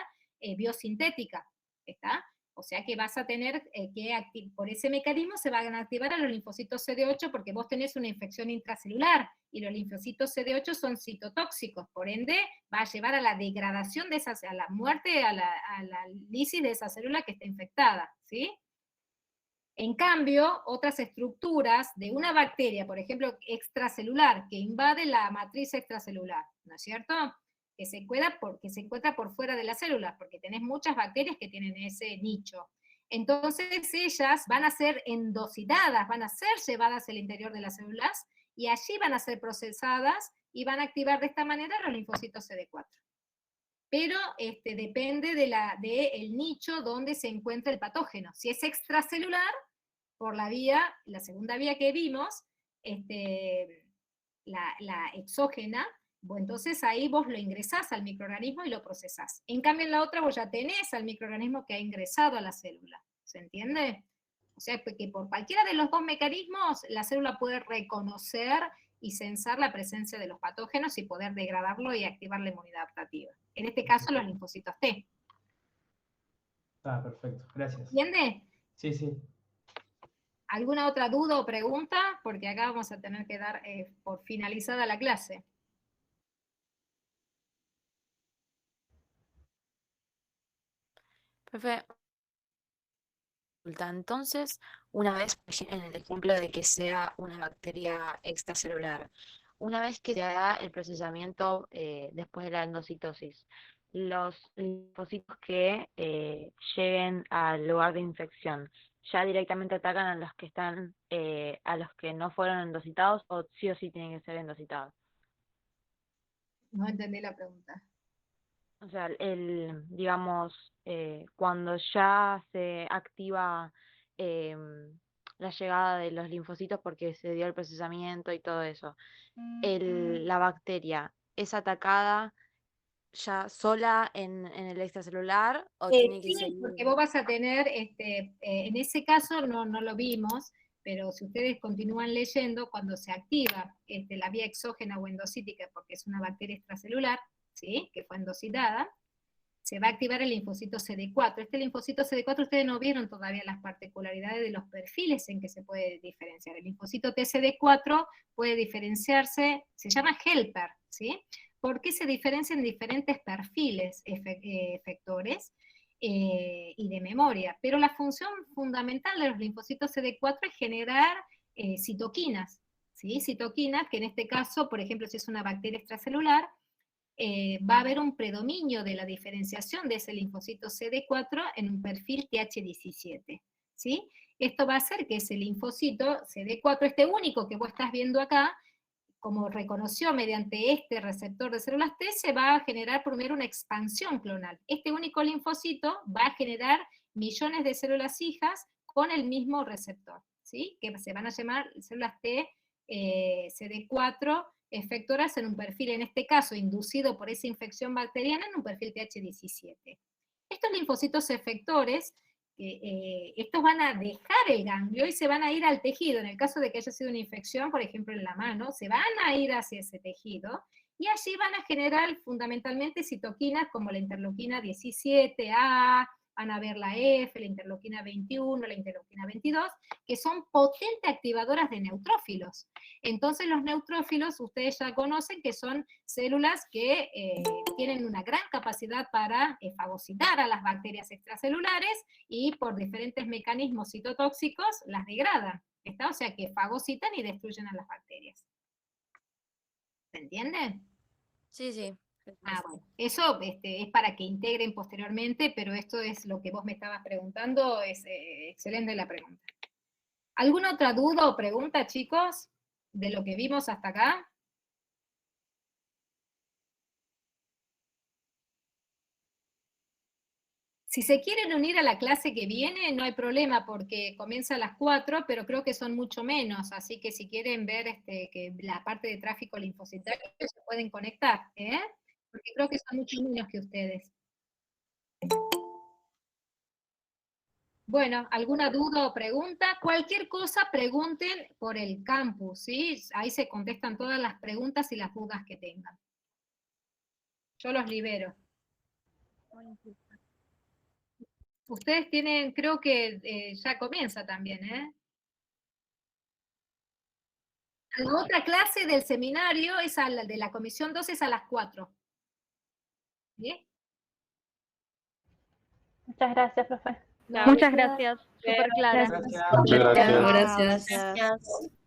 biosintética, ¿está? O sea que vas a tener por ese mecanismo se van a activar a los linfocitos CD8 porque vos tenés una infección intracelular y los linfocitos CD8 son citotóxicos, por ende va a llevar a la degradación de esas, a la muerte, a la lisis de esa célula que está infectada, ¿sí? En cambio, otras estructuras de una bacteria, por ejemplo, extracelular, que invade la matriz extracelular, ¿no es cierto? Que se encuentra por fuera de la célula, porque tenés muchas bacterias que tienen ese nicho. Entonces ellas van a ser endocitadas, van a ser llevadas al interior de las células, y allí van a ser procesadas, y van a activar de esta manera los linfocitos CD4. Pero depende del nicho donde se encuentra el patógeno. Si es extracelular, por la segunda vía que vimos, la exógena, bueno, entonces ahí vos lo ingresás al microorganismo y lo procesás. En cambio en la otra vos ya tenés al microorganismo que ha ingresado a la célula, ¿se entiende? O sea que por cualquiera de los dos mecanismos la célula puede reconocer y censar la presencia de los patógenos y poder degradarlo y activar la inmunidad adaptativa. En este caso los linfocitos T. Ah, perfecto, gracias. ¿Entiende? Sí, sí. ¿Alguna otra duda o pregunta? Porque acá vamos a tener que dar por finalizada la clase. Profe, entonces, una vez en el ejemplo de que sea una bacteria extracelular, una vez que se haga el procesamiento después de la endocitosis, los linfocitos que lleguen al lugar de infección, ¿ya directamente atacan a los que están, a los que no fueron endocitados, o sí tienen que ser endocitados? No entendí la pregunta. O sea, digamos, cuando ya se activa la llegada de los linfocitos porque se dio el procesamiento y todo eso, la bacteria es atacada ya sola en el extracelular, o tiene que Sí, seguir. porque vos vas a tener, en ese caso no lo vimos, pero si ustedes continúan leyendo, cuando se activa la vía exógena o endocítica, porque es una bacteria extracelular, ¿sí? Que fue endocitada, se va a activar el linfocito CD4. Este linfocito CD4, ustedes no vieron todavía las particularidades de los perfiles en que se puede diferenciar. El linfocito TCD4 puede diferenciarse, se llama helper, ¿sí? Porque se diferencia en diferentes perfiles efectores y de memoria. Pero la función fundamental de los linfocitos CD4 es generar citoquinas, ¿sí? Citoquinas que en este caso, por ejemplo, si es una bacteria extracelular, va a haber un predominio de la diferenciación de ese linfocito CD4 en un perfil TH17, ¿sí? Esto va a hacer que ese linfocito CD4, este único que vos estás viendo acá, como reconoció mediante este receptor de células T, se va a generar primero una expansión clonal. Este único linfocito va a generar millones de células hijas con el mismo receptor, ¿sí? Que se van a llamar células T CD4 efectoras en un perfil, en este caso, inducido por esa infección bacteriana, en un perfil TH17. Estos linfocitos efectores, estos van a dejar el ganglio y se van a ir al tejido. En el caso de que haya sido una infección, por ejemplo en la mano, se van a ir hacia ese tejido, y allí van a generar fundamentalmente citoquinas como la interleuquina 17A, van a ver la F, la interleuquina 21, la interleuquina 22, que son potentes activadoras de neutrófilos. Entonces los neutrófilos, ustedes ya conocen que son células que tienen una gran capacidad para fagocitar a las bacterias extracelulares, y por diferentes mecanismos citotóxicos las degradan, ¿está? O sea que fagocitan y destruyen a las bacterias. ¿Se entiende? Sí, sí. Bueno, eso es para que integren posteriormente, pero esto es lo que vos me estabas preguntando, es excelente la pregunta. ¿Alguna otra duda o pregunta, chicos, de lo que vimos hasta acá? Si se quieren unir a la clase que viene, no hay problema, porque comienza a las 4, pero creo que son mucho menos, así que si quieren ver que la parte de tráfico linfocitario, se pueden conectar, porque creo que son mucho menos que ustedes. Bueno, ¿alguna duda o pregunta? Cualquier cosa pregunten por el campus, ¿sí? Ahí se contestan todas las preguntas y las dudas que tengan. Yo los libero. Ustedes tienen, creo que ya comienza también, ¿eh? La otra clase del seminario, es de la comisión 2, es a las 4. ¿Bien? Muchas gracias, profe. Muchas gracias. Súper clara. Gracias. Muchas Gracias. gracias. Gracias.